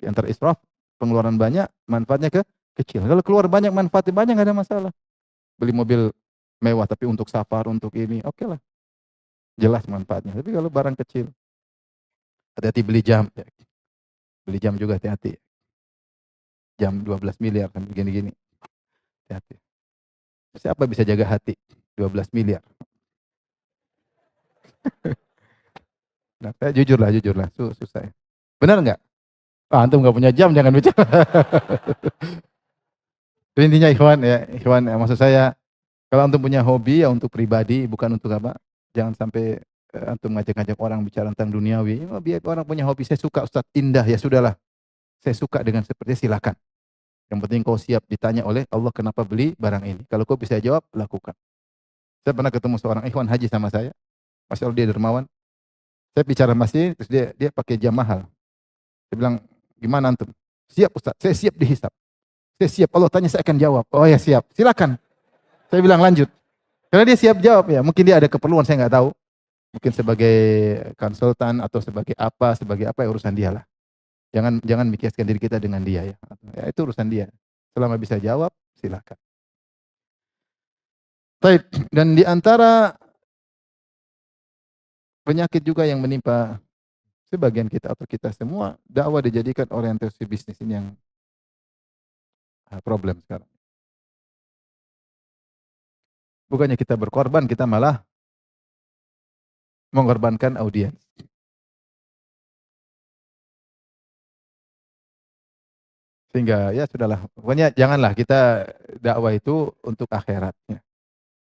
Di antara israf, pengeluaran banyak, manfaatnya kecil. Kalau keluar banyak, manfaatnya banyak, nggak ada masalah. Beli mobil mewah, tapi untuk safar, untuk ini, oke lah. Jelas manfaatnya. Tapi kalau barang kecil, hati-hati beli jam. Ya. Beli jam juga hati-hati. Jam 12 miliar, sampai gini-gini. Hati-hati. Siapa bisa jaga hati? 12 miliar. Nah, jujurlah. Susah ya. Benar nggak? Ah, antum nggak punya jam, jangan bicara. Intinya ikhwan ya, maksud saya, kalau antum punya hobi ya untuk pribadi, bukan untuk apa? Jangan sampai antum ngajak-ngajak orang bicara tentang duniawi. Oh, biar orang punya hobi, saya suka Ustaz, indah, ya sudahlah. Saya suka dengan seperti silakan. Yang penting kau siap ditanya oleh Allah kenapa beli barang ini. Kalau kau bisa jawab, lakukan. Saya pernah ketemu seorang ikhwan haji sama saya. Masya Allah dia dermawan. Saya bicara masih, terus dia pakai jam mahal. Saya bilang, gimana antum? Siap Ustaz, saya siap dihisap. Saya siap, Allah tanya saya akan jawab. Oh ya siap, silakan. Saya bilang lanjut. Karena dia siap jawab ya. Mungkin dia ada keperluan, saya nggak tahu. Mungkin sebagai konsultan atau sebagai apa ya urusan dia lah. Jangan mikirkan diri kita dengan dia ya. Ya itu urusan dia. Selama bisa jawab, silakan. Baik, dan di antara penyakit juga yang menimpa sebagian kita atau kita semua, dakwah dijadikan orientasi bisnis ini yang problem sekarang. Bukannya kita berkorban, kita malah mengorbankan audiens. Sehingga ya sudahlah, pokoknya janganlah kita dakwah itu untuk akhirat. Ya.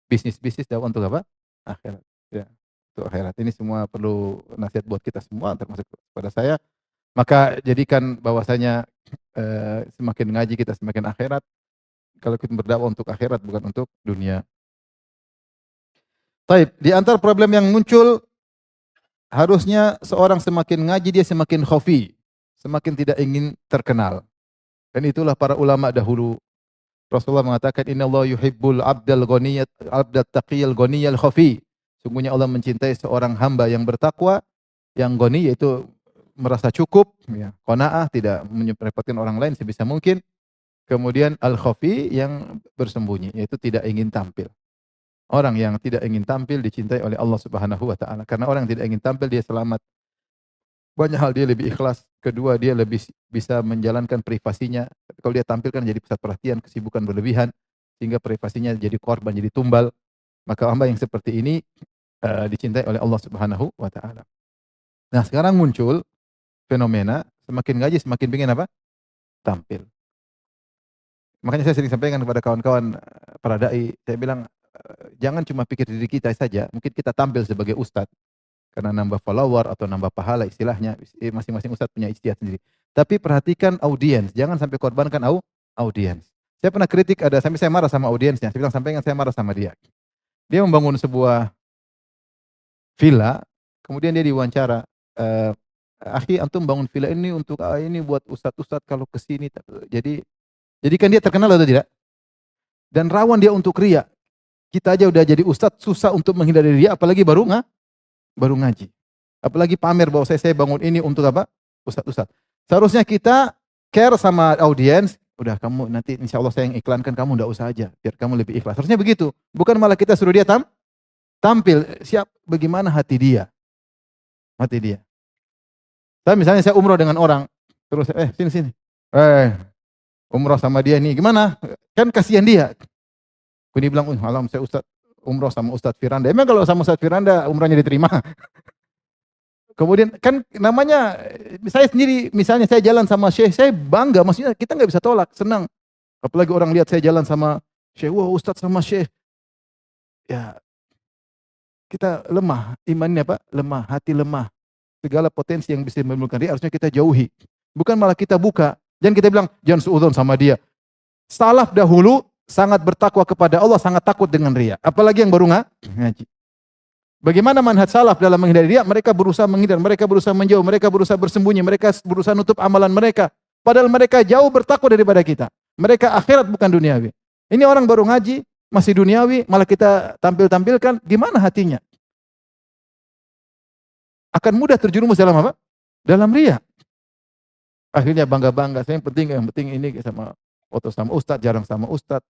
Bisnis dakwah untuk apa? Akhirat. Ya, untuk akhirat. Ini semua perlu nasihat buat kita semua, termasuk kepada saya. Maka jadikan bahwasanya semakin ngaji kita semakin akhirat. Kalau kita berdakwah untuk akhirat bukan untuk dunia. Taib, di antara problem yang muncul harusnya seorang semakin ngaji dia semakin khafi, semakin tidak ingin terkenal. Dan itulah para ulama dahulu. Rasulullah mengatakan innallaha yuhibbul abdal ghaniyat abdat taqiyal ghaniyal khafi. Sungguhnya Allah mencintai seorang hamba yang bertakwa, yang ghani yaitu merasa cukup, ya, qanaah, tidak merepotkan orang lain sebisa mungkin. Kemudian al-khafi yang bersembunyi, yaitu tidak ingin tampil. Orang yang tidak ingin tampil dicintai oleh Allah Subhanahu wa taala. Karena orang yang tidak ingin tampil dia selamat. Banyak hal dia lebih ikhlas. Kedua, dia lebih bisa menjalankan privasinya. Kalau dia tampil kan jadi pusat perhatian, kesibukan berlebihan sehingga privasinya jadi korban, jadi tumbal. Maka hamba yang seperti ini dicintai oleh Allah Subhanahu wa taala. Nah, sekarang muncul fenomena semakin ngaji semakin ingin apa? Tampil. Makanya saya sering sampaikan kepada kawan-kawan para dai, saya bilang jangan cuma pikir diri kita saja, mungkin kita tampil sebagai ustadz karena nambah follower atau nambah pahala istilahnya, masing-masing ustadz punya ijtihad sendiri. Tapi perhatikan audiens, jangan sampai korbankan audiens. Saya pernah kritik ada sampai saya marah sama audiensnya, saya bilang sampaikan saya marah sama dia. Dia membangun sebuah villa, kemudian dia diwawancara, "Akhi, antum bangun villa ini untuk ini buat ustadz-ustadz kalau ke sini." Jadi kan dia terkenal atau tidak? Dan rawan dia untuk riya. Kita aja udah jadi ustadz susah untuk menghindari riya, apalagi baru ngaji. Apalagi pamer bahwa saya bangun ini untuk apa? Ustadz-ustadz. Seharusnya kita care sama audiens, udah kamu nanti insya Allah saya yang iklankan, kamu enggak usah aja, biar kamu lebih ikhlas. Harusnya begitu. Bukan malah kita suruh dia tampil. Siap bagaimana hati dia. Hati dia. Tapi misalnya saya umroh dengan orang, terus sini. Umroh sama dia nih, gimana? Kan kasihan dia. Ini bilang, malam saya Ustadz umroh sama Ustadz Firanda. Emang kalau sama Ustadz Firanda umrohnya diterima? Kemudian kan namanya, saya sendiri misalnya saya jalan sama Syekh, saya bangga, maksudnya kita nggak bisa tolak, senang. Apalagi orang lihat saya jalan sama Syekh, wah Ustadz sama Syekh. Ya kita lemah, imannya Pak, lemah, hati lemah. Segala potensi yang bisa menimbulkan dia harusnya kita jauhi. Bukan malah kita buka. Jangan kita bilang, jangan suudzon sama dia. Salaf dahulu sangat bertakwa kepada Allah, sangat takut dengan riya. Apalagi yang baru ngaji. Bagaimana manhaj salaf dalam menghindari riya? Mereka berusaha menghindar, mereka berusaha menjauh, mereka berusaha bersembunyi, mereka berusaha nutup amalan mereka. Padahal mereka jauh bertakwa daripada kita. Mereka akhirat bukan duniawi. Ini orang baru ngaji, masih duniawi, malah kita tampilkan, gimana hatinya? Akan mudah terjerumus dalam apa? Dalam riya. Akhirnya bangga-bangga, yang penting ini sama foto sama ustadz, jarang sama ustadz.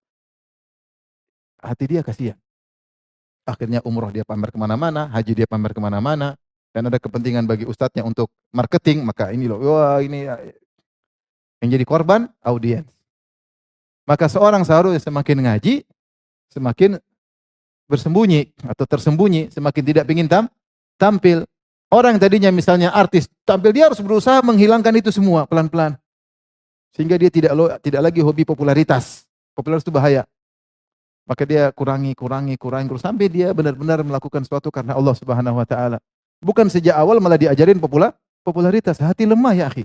Hati dia kasihan. Akhirnya umroh dia pamer kemana-mana, haji dia pamer kemana-mana, dan ada kepentingan bagi ustadznya untuk marketing, maka ini loh, wah ini yang jadi korban, audiens. Maka seorang seharusnya semakin ngaji, semakin bersembunyi atau tersembunyi, semakin tidak ingin tampil. Orang yang tadinya misalnya artis, tampil dia harus berusaha menghilangkan itu semua pelan-pelan. Sehingga dia tidak lagi hobi popularitas. Popularitas itu bahaya. Maka dia kurangi sampai dia benar-benar melakukan sesuatu karena Allah Subhanahu wa taala. Bukan sejak awal malah diajarin popularitas, hati lemah ya akhi.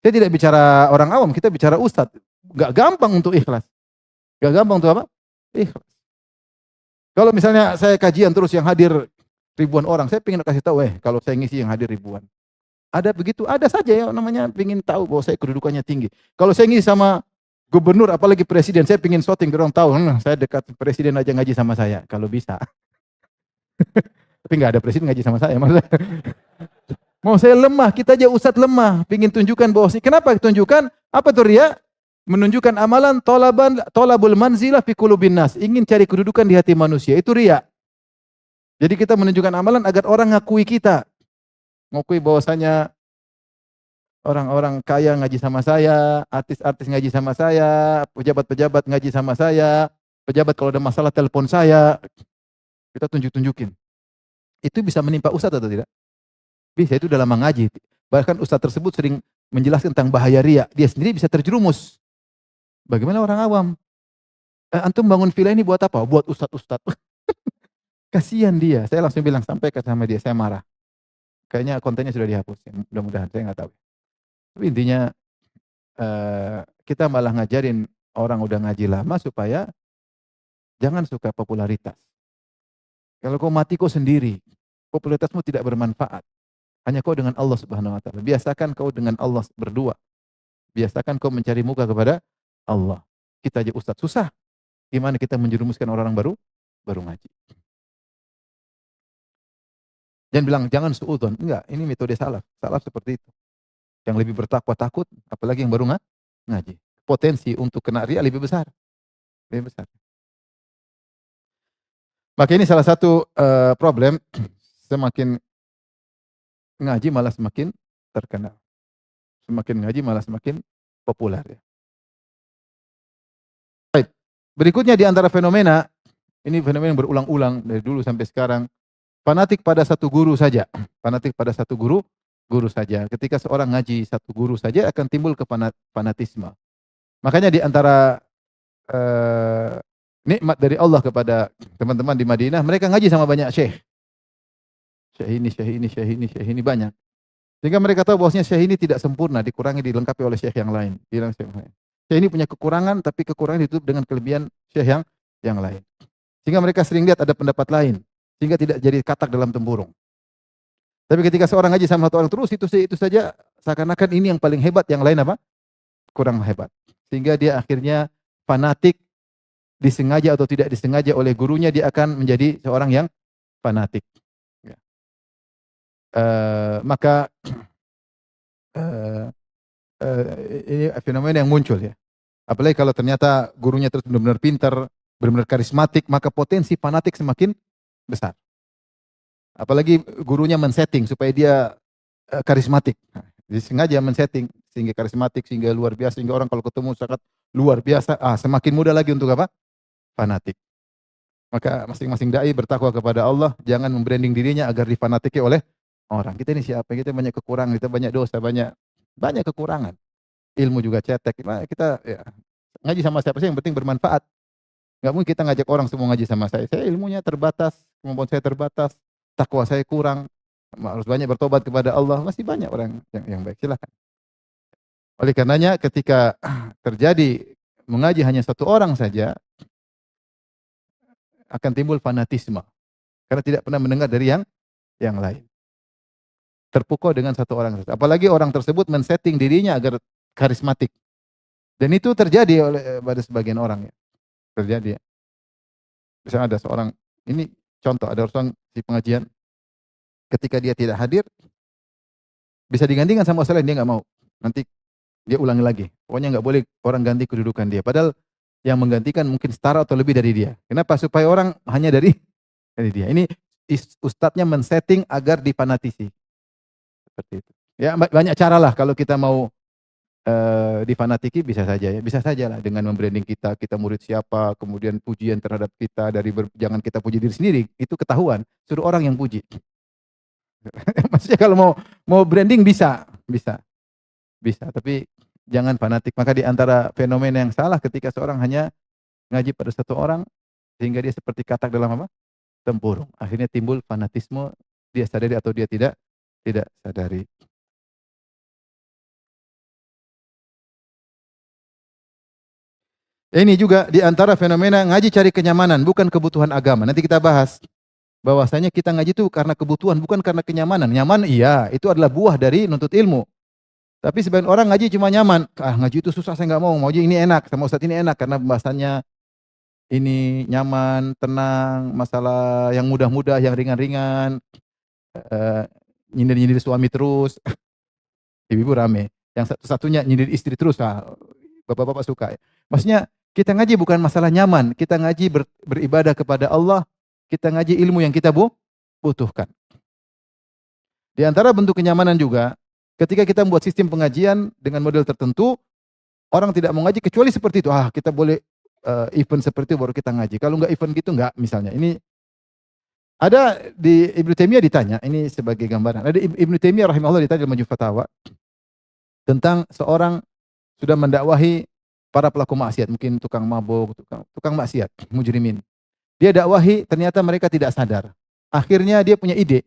Saya tidak bicara orang awam, kita bicara ustadz. Enggak gampang untuk ikhlas. Enggak gampang untuk apa? Ikhlas. Kalau misalnya saya kajian terus yang hadir ribuan orang, saya ingin kasih tahu, kalau saya ngisi yang hadir ribuan. Ada begitu, ada saja ya namanya ingin tahu bahwa saya kedudukannya tinggi. Kalau saya ngisi sama gubernur, apalagi presiden, saya ingin shooting, orang tahu, saya dekat presiden aja ngaji sama saya, kalau bisa. Tapi nggak ada presiden ngaji sama saya, maksudnya. Mau saya lemah, kita aja ustadz lemah, ingin tunjukkan bahwa kenapa tunjukkan? Apa tuh riya? Menunjukkan amalan tolabul manzilah fi qulubin nas, ingin cari kedudukan di hati manusia, itu riya. Jadi kita menunjukkan amalan agar orang ngakui kita. Ngakui bahwasanya orang-orang kaya ngaji sama saya, artis-artis ngaji sama saya, pejabat-pejabat ngaji sama saya, pejabat kalau ada masalah telepon saya, kita tunjukin. Itu bisa menimpa ustadz atau tidak? Bisa, itu dalam mengaji. Bahkan ustadz tersebut sering menjelaskan tentang bahaya riya. Dia sendiri bisa terjerumus. Bagaimana orang awam? Antum bangun villa ini buat apa? Buat ustadz-ustadz. Kasihan dia. Saya langsung bilang, sampaikan sama dia, saya marah. Kayaknya kontennya sudah dihapus. Mudah-mudahan, saya nggak tahu. Tapi intinya kita malah ngajarin orang udah ngaji lama supaya jangan suka popularitas. Kalau kau mati kau sendiri, popularitasmu tidak bermanfaat. Hanya kau dengan Allah Subhanahu wa taala. Biasakan kau dengan Allah berdua. Biasakan kau mencari muka kepada Allah. Kita aja ustadz susah. Gimana kita menjerumuskan orang baru ngaji. Jangan bilang jangan suudzon. Enggak, ini metode salaf. Salaf seperti itu. Yang lebih bertakwa takut, apalagi yang baru ngaji. Potensi untuk kena riya lebih besar. Lebih besar. Maka ini salah satu problem, semakin ngaji malah semakin terkenal. Semakin ngaji malah semakin populer. Ya. Baik. Berikutnya di antara fenomena, ini fenomena yang berulang-ulang dari dulu sampai sekarang, fanatik pada satu guru saja. Fanatik pada satu guru saja. Ketika seorang ngaji satu guru saja akan timbul fanatisme. Makanya di antara eee, nikmat dari Allah kepada teman-teman di Madinah, mereka ngaji sama banyak syekh. Syekh ini syekh ini syekh ini syekh ini, banyak. Sehingga mereka tahu bahwasanya syekh ini tidak sempurna, dikurangi dilengkapi oleh syekh yang lain. Bilang syekh yang lain. Syekh ini punya kekurangan, tapi kekurangan ditutup dengan kelebihan syekh yang lain. Sehingga mereka sering lihat ada pendapat lain, sehingga tidak jadi katak dalam tempurung. Tapi ketika seorang ngaji sama satu orang terus itu saja, seakan-akan ini yang paling hebat, yang lain apa? Kurang hebat. Sehingga dia akhirnya fanatik, disengaja atau tidak disengaja oleh gurunya, dia akan menjadi seorang yang fanatik. Ya. Maka eee ini fenomena yang muncul ya. Apalagi kalau ternyata gurunya terus benar-benar pintar, benar-benar karismatik, maka potensi fanatik semakin besar. Apalagi gurunya men-setting supaya dia karismatik. Nah, disengaja men-setting sehingga karismatik, sehingga luar biasa, sehingga orang kalau ketemu sangat luar biasa, semakin mudah lagi untuk apa? Fanatik. Maka masing-masing dai bertakwa kepada Allah, jangan membranding dirinya agar difanatiki oleh orang. Kita ini siapa? Kita banyak kekurangan, kita banyak dosa, banyak banyak kekurangan. Ilmu juga cetek. Nah, kita ya, ngaji sama siapa sih yang penting bermanfaat. Nggak mungkin kita ngajak orang semua ngaji sama saya. Saya ilmunya terbatas, kemampuan saya terbatas, takwa saya kurang. Harus banyak bertobat kepada Allah. Masih banyak orang yang baik. Silakan. Oleh karenanya ketika terjadi mengaji hanya satu orang saja, akan timbul fanatisme. Karena tidak pernah mendengar dari yang lain. Terpukau dengan satu orang saja. Apalagi orang tersebut men-setting dirinya agar karismatik. Dan itu terjadi pada sebagian orang ya. Terjadi ya. Misalnya ada seorang, ini contoh, ada orang di pengajian, ketika dia tidak hadir, bisa digantikan sama orang lain, dia nggak mau. Nanti dia ulangi lagi. Pokoknya nggak boleh orang ganti kedudukan dia. Padahal yang menggantikan mungkin setara atau lebih dari dia. Kenapa? Supaya orang hanya dari dia. Ini ustadznya men-setting agar difanatisi. Seperti itu. Ya banyak cara lah kalau kita mau difanatiki, bisa saja ya. Bisa saja lah dengan membranding kita, kita murid siapa, kemudian pujian terhadap kita jangan kita puji diri sendiri, itu ketahuan. Suruh orang yang puji. Maksudnya kalau mau branding bisa, bisa, bisa, tapi jangan fanatik. Maka di antara fenomena yang salah ketika seorang hanya ngaji pada satu orang sehingga dia seperti katak dalam apa? Tempurung. Akhirnya timbul fanatisme, dia sadari atau dia tidak sadari. Ini juga di antara fenomena ngaji cari kenyamanan, bukan kebutuhan agama. Nanti kita bahas bahwasanya kita ngaji itu karena kebutuhan, bukan karena kenyamanan. Nyaman iya, itu adalah buah dari nuntut ilmu. Tapi sebagian orang ngaji cuma nyaman. Ngaji itu susah, saya nggak mau. Mau ini enak, sama ustaz ini enak karena pembahasannya ini nyaman, tenang, masalah yang mudah-mudah, yang ringan-ringan. Eh, nyindir-nyindir suami terus, ibu-ibu rame. Yang satunya nyindir istri terus, bapak-bapak suka. Maksudnya kita ngaji bukan masalah nyaman, kita ngaji beribadah kepada Allah, kita ngaji ilmu yang kita butuhkan. Di antara bentuk kenyamanan juga, ketika kita membuat sistem pengajian dengan model tertentu, orang tidak mau ngaji kecuali seperti itu. Kita boleh event seperti itu baru kita ngaji. Kalau enggak event gitu enggak, misalnya. Ini ada di Ibnu Taimiyah ditanya, ini sebagai gambaran. Ada Ibnu Taimiyah rahimahullah ditanya dalam Majmu' Fatawa tentang seorang sudah mendakwahi para pelaku maksiat, mungkin tukang mabuk, tukang maksiat, mujrimin. Dia dakwahi, ternyata mereka tidak sadar. Akhirnya dia punya ide.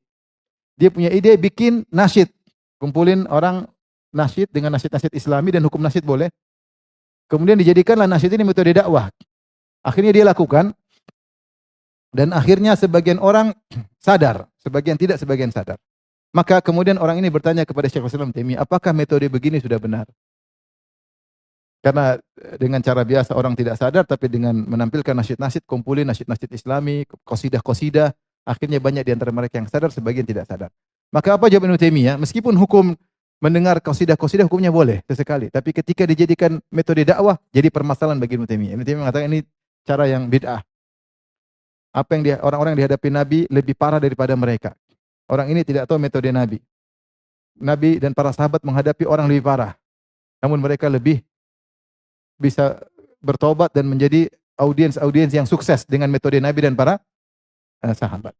Dia punya ide bikin nasyid. Kumpulin orang nasyid dengan nasyid-nasyid Islami dan hukum nasyid boleh. Kemudian dijadikanlah nasyid ini metode dakwah. Akhirnya dia lakukan. Dan akhirnya sebagian orang sadar, sebagian tidak, sebagian sadar. Maka kemudian orang ini bertanya kepada Syekhul Islam Taimiyah, apakah metode begini sudah benar? Karena dengan cara biasa orang tidak sadar, tapi dengan menampilkan nasyid-nasyid, kumpulin nasyid-nasyid Islami, qasidah-qasidah, akhirnya banyak di antara mereka yang sadar, sebagian tidak sadar. Maka apa jawab Ibnu Taimiyah? Meskipun hukum mendengar qasidah-qasidah hukumnya boleh sesekali, tapi ketika dijadikan metode dakwah, jadi permasalahan bagi Ibnu Taimiyah. Ibnu Taimiyah mengatakan ini cara yang bid'ah. Apa yang orang-orang yang dihadapi Nabi lebih parah daripada mereka. Orang ini tidak tahu metode Nabi. Nabi dan para sahabat menghadapi orang lebih parah. Namun mereka lebih bisa bertobat dan menjadi audiens-audiens yang sukses dengan metode Nabi dan para sahabat.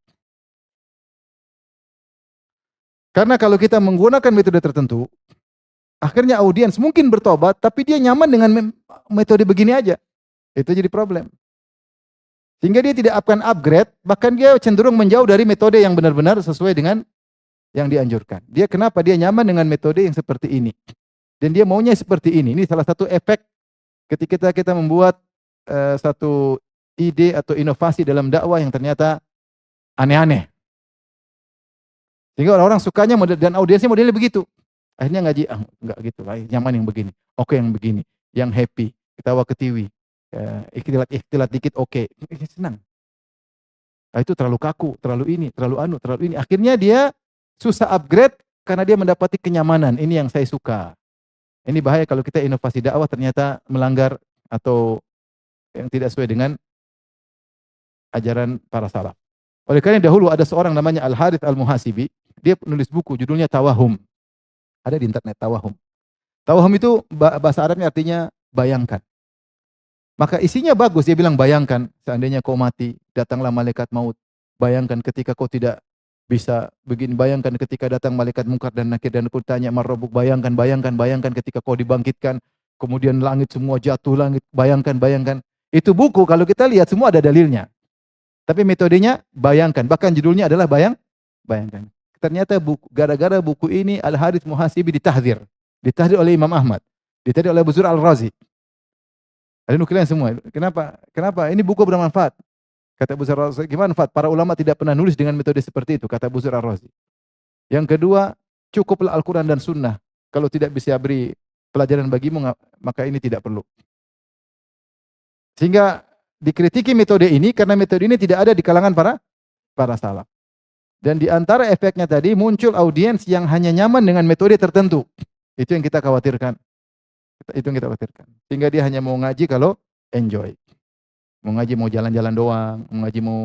Karena kalau kita menggunakan metode tertentu, akhirnya audiens mungkin bertobat, tapi dia nyaman dengan metode begini aja. Itu jadi problem. Sehingga dia tidak akan upgrade, bahkan dia cenderung menjauh dari metode yang benar-benar sesuai dengan yang dianjurkan. Dia kenapa? Dia nyaman dengan metode yang seperti ini. Dan dia maunya seperti ini. Ini salah satu efek ketika kita membuat satu ide atau inovasi dalam dakwah yang ternyata aneh-aneh. Sehingga orang-orang sukanya dan audiensnya modelnya begitu. Akhirnya ngaji, enggak gitu, nyaman yang begini. Oke yang begini, yang happy, ketawa ketiwi, ikhtilat dikit oke. Senang. Nah, itu terlalu kaku, terlalu ini, terlalu ini. Akhirnya dia susah upgrade karena dia mendapati kenyamanan. Ini yang saya suka. Ini bahaya kalau kita inovasi dakwah ternyata melanggar atau yang tidak sesuai dengan ajaran para salaf. Oleh karena dahulu ada seorang namanya Al-Harith Al-Muhasibi, dia nulis buku judulnya Tawahum. Ada di internet Tawahum. Tawahum itu bahasa Arabnya artinya bayangkan. Maka isinya bagus, dia bilang bayangkan seandainya kau mati, datanglah malaikat maut. Bayangkan ketika kau tidak bisa begini, bayangkan ketika datang malaikat Munkar dan Nakir dan kau tanya marrabuk, bayangkan ketika kau dibangkitkan, kemudian langit semua jatuh langit, bayangkan. Itu buku kalau kita lihat semua ada dalilnya. Tapi metodenya bayangkan, bahkan judulnya adalah bayangkan. Ternyata gara-gara buku ini Al-Harith Muhasibi ditahdzir oleh Imam Ahmad, ditahdzir oleh Abu Zur Al-Razi. Ada nukilan semua. Kenapa? Ini buku bermanfaat. Kata Abu Zur Al-Razi, gimana manfaat? Para ulama tidak pernah nulis dengan metode seperti itu, kata Abu Zur Al-Razi. Yang kedua, cukuplah Al-Quran dan Sunnah. Kalau tidak bisa beri pelajaran bagimu, maka ini tidak perlu. Sehingga dikritiki metode ini karena metode ini tidak ada di kalangan para salaf. Dan di antara efeknya tadi muncul audiens yang hanya nyaman dengan metode tertentu. Itu yang kita khawatirkan. Sehingga dia hanya mau ngaji kalau enjoy. Mau ngaji mau jalan-jalan doang, mau ngaji mau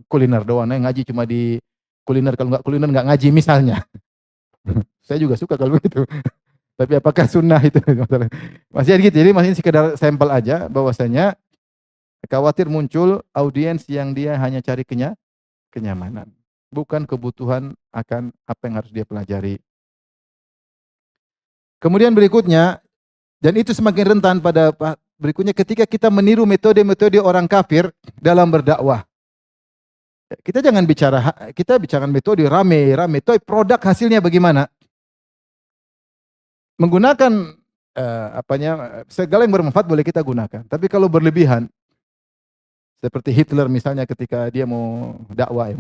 kuliner doang. Nah, ngaji cuma di kuliner, kalau nggak kuliner nggak ngaji misalnya. Saya juga suka kalau begitu. Tapi apakah sunnah itu? Masih gitu. Jadi masih sekedar sampel aja bahwasanya khawatir muncul audiens yang dia hanya cari kenyamanan. Bukan kebutuhan akan apa yang harus dia pelajari. Kemudian berikutnya, dan itu semakin rentan pada berikutnya ketika kita meniru metode-metode orang kafir dalam berdakwah. Kita jangan kita bicara metode rame, tapi produk hasilnya bagaimana? Menggunakan segala yang bermanfaat boleh kita gunakan. Tapi kalau berlebihan, seperti Hitler misalnya ketika dia mau dakwah.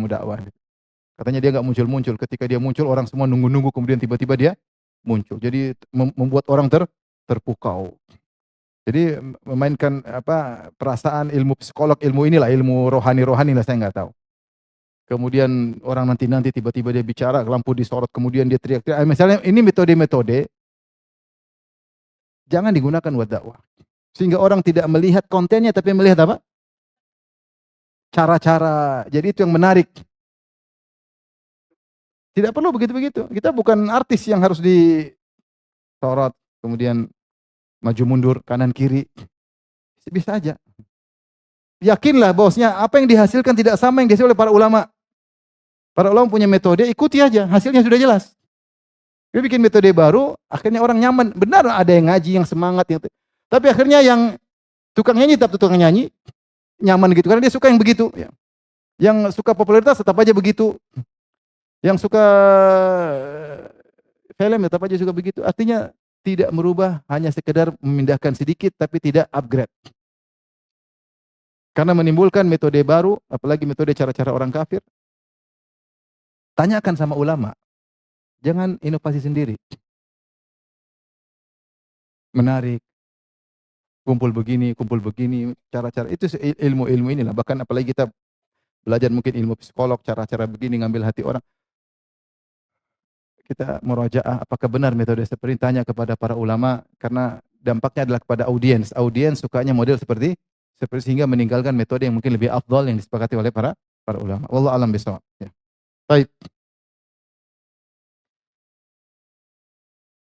Katanya dia nggak muncul-muncul. Ketika dia muncul, orang semua nunggu-nunggu, kemudian tiba-tiba dia muncul. Jadi membuat orang terpukau. Jadi memainkan perasaan, ilmu psikolog, ilmu rohani lah, saya nggak tahu. Kemudian orang nanti tiba-tiba dia bicara, lampu disorot, kemudian dia teriak-teriak. Misalnya ini metode-metode jangan digunakan buat dakwah. Sehingga orang tidak melihat kontennya, tapi melihat apa? Cara-cara. Jadi itu yang menarik. Tidak perlu begitu-begitu. Kita bukan artis yang harus disorot, kemudian maju mundur, kanan kiri. Bisa aja. Yakinlah bahwasanya apa yang dihasilkan tidak sama yang dihasilkan oleh para ulama. Para ulama punya metode, ikuti aja, hasilnya sudah jelas. Dia bikin metode baru, akhirnya orang nyaman. Benar ada yang ngaji, yang semangat. Tapi akhirnya yang tukang nyanyi tetap tukang nyanyi, nyaman gitu. Karena dia suka yang begitu. Yang suka popularitas tetap aja begitu. Yang suka film tetap aja suka begitu. Artinya tidak merubah, hanya sekedar memindahkan sedikit tapi tidak upgrade. Karena menimbulkan metode baru, apalagi metode cara-cara orang kafir. Tanyakan sama ulama. Jangan inovasi sendiri. Menarik. Kumpul begini, cara-cara itu ilmu-ilmu inilah. Bahkan apalagi kita belajar mungkin ilmu psikolog, cara-cara begini ngambil hati orang. Kita murajaah apakah benar metode seperti ini, tanya kepada para ulama karena dampaknya adalah kepada audiens. Audiens sukanya model seperti sehingga meninggalkan metode yang mungkin lebih afdal yang disepakati oleh para ulama. Wallahu a'lam bishawab. Ya. Baik.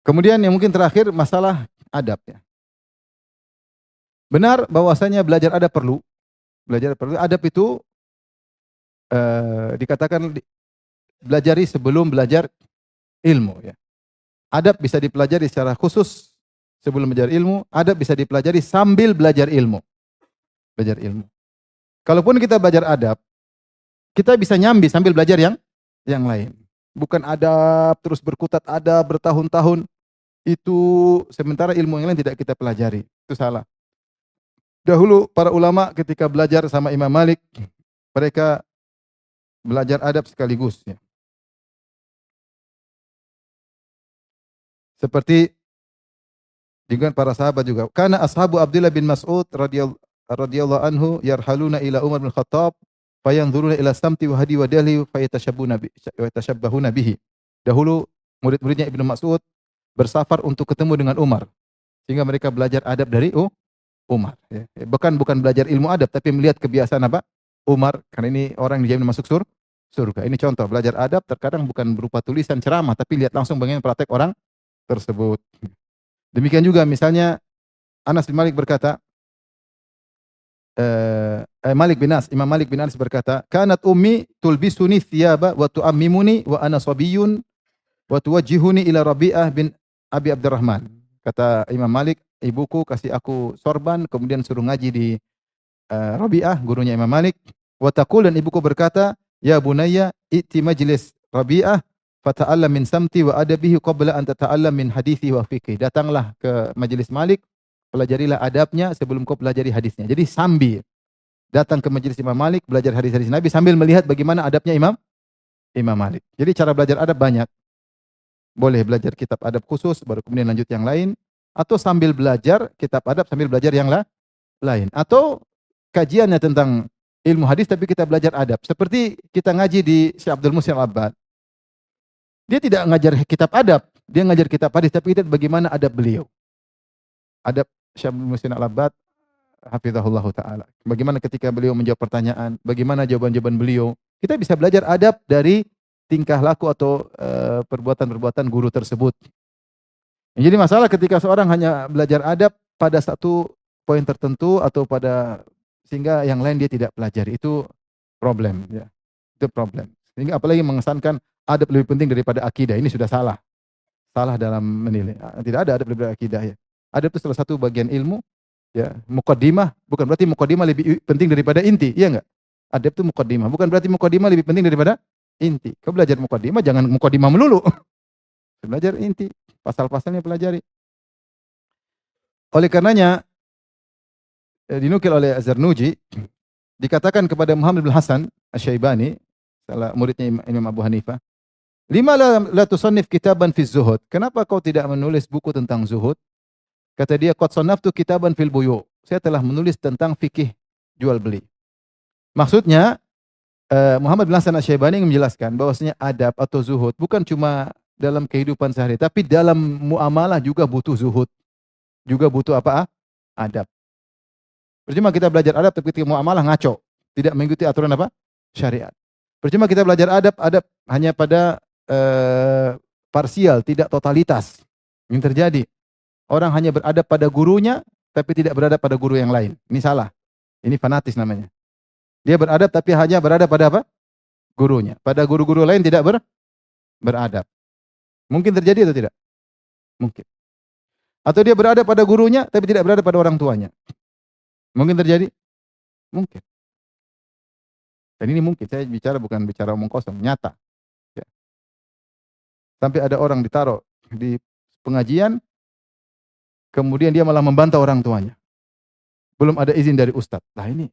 Kemudian yang mungkin terakhir masalah adab ya. Benar bahwasanya belajar adab perlu. Adab itu dikatakan belajari sebelum belajar ilmu ya. Adab bisa dipelajari secara khusus sebelum belajar ilmu, adab bisa dipelajari sambil belajar ilmu. belajar ilmu. Kalaupun kita belajar adab, kita bisa nyambi sambil belajar yang lain. Bukan adab terus berkutat adab bertahun-tahun itu sementara ilmu yang lain tidak kita pelajari. Itu salah. Dahulu para ulama ketika belajar sama Imam Malik, mereka belajar adab sekaligus ya. Seperti dengan para sahabat juga. Karena ashabu Abdullah bin Mas'ud radhiyallahu anhu yarhaluna ila Umar bin Khattab fayanzuruna ila samti wa hadi wa dahli fayatashabbahuna bihi. Dahulu murid-muridnya Ibnu Mas'ud bersafar untuk ketemu dengan Umar sehingga mereka belajar adab dari Umar ya. Bukan belajar ilmu adab tapi melihat kebiasaan apa? Umar, karena ini orang yang dijamin masuk surga. Ini contoh belajar adab terkadang bukan berupa tulisan ceramah tapi lihat langsung bagaimana praktek orang tersebut. Demikian juga misalnya Anas bin Malik berkata, Imam Malik bin Anas berkata, "Kanat ummi tulbisuni thiyaba wa tu'ammimuni wa ana sabiyyun wa tuwajjihuni ila Rabi'ah bin Abi Abdurrahman." Kata Imam Malik, ibuku kasih aku sorban kemudian suruh ngaji di Rabi'ah, gurunya Imam Malik. Wa taqul, dan ibuku berkata, "Ya bunayya, i'ti majlis Rabi'ah fata'allam min samti wa adabihi qabla an tata'allam min hadithi wa fiqhi." Datanglah ke majelis Malik, pelajarilah adabnya sebelum kau pelajari hadisnya. Jadi sambil datang ke majelis Imam Malik, belajar hadis-hadis Nabi sambil melihat bagaimana adabnya Imam Malik. Jadi cara belajar adab banyak. Boleh belajar kitab adab khusus, baru kemudian lanjut yang lain. Atau sambil belajar kitab adab, sambil belajar yang lain. Atau kajiannya tentang ilmu hadis, tapi kita belajar adab. Seperti kita ngaji di Syekh Abdul Muhsin Al-Abbad. Dia tidak ngajar kitab adab, dia ngajar kitab hadis, tapi kita bagaimana adab beliau. Adab Syekh Abdul Muhsin Al-Abbad, hafizahullah ta'ala. Bagaimana ketika beliau menjawab pertanyaan, bagaimana jawaban-jawaban beliau. Kita bisa belajar adab dari tingkah laku atau perbuatan-perbuatan guru tersebut. Jadi masalah ketika seorang hanya belajar adab pada satu poin tertentu atau pada sehingga yang lain dia tidak pelajari, itu problem ya. Itu problem. Sehingga apalagi mengesankan adab lebih penting daripada akidah, ini sudah salah. Salah dalam menilai. Tidak ada adab lebih dari akidah ya. Adab itu salah satu bagian ilmu ya. Muqaddimah bukan berarti muqaddimah lebih penting daripada inti, iya enggak? Adab itu muqaddimah, bukan berarti muqaddimah lebih penting daripada inti. Kau belajar muqaddimah jangan muqaddimah melulu. Belajar inti, pasal-pasalnya pelajari. Oleh karenanya dinukil oleh Az-Zarnuji dikatakan kepada Muhammad bin Hasan Asy-Syaibani, salah muridnya Imam Abu Hanifah, "Lima la tusannif kitaban fi zuhud?" Kenapa kau tidak menulis buku tentang zuhud? Kata dia, "Qad sannaftu kitaban fil buyu'." Saya telah menulis tentang fikih jual beli. Maksudnya Muhammad bin Hasan Asy-Syaibani ingin menjelaskan bahwasanya adab atau zuhud bukan cuma dalam kehidupan sehari, tapi dalam muamalah juga butuh zuhud. Juga butuh apa? Adab. Percuma kita belajar adab tapi ketika muamalah ngaco, tidak mengikuti aturan apa? Syariat. Percuma kita belajar adab hanya pada parsial, tidak totalitas. Yang terjadi, orang hanya beradab pada gurunya tapi tidak beradab pada guru yang lain. Ini salah. Ini fanatis namanya. Dia beradab tapi hanya beradab pada apa? Gurunya. Pada guru-guru lain tidak beradab. Mungkin terjadi atau tidak? Mungkin. Atau dia berada pada gurunya tapi tidak berada pada orang tuanya. Mungkin terjadi? Mungkin. Dan ini mungkin, saya bicara bukan bicara omong kosong, nyata. Ya. Sampai ada orang ditaruh di pengajian, kemudian dia malah membantah orang tuanya. Belum ada izin dari ustadz. Nah ini,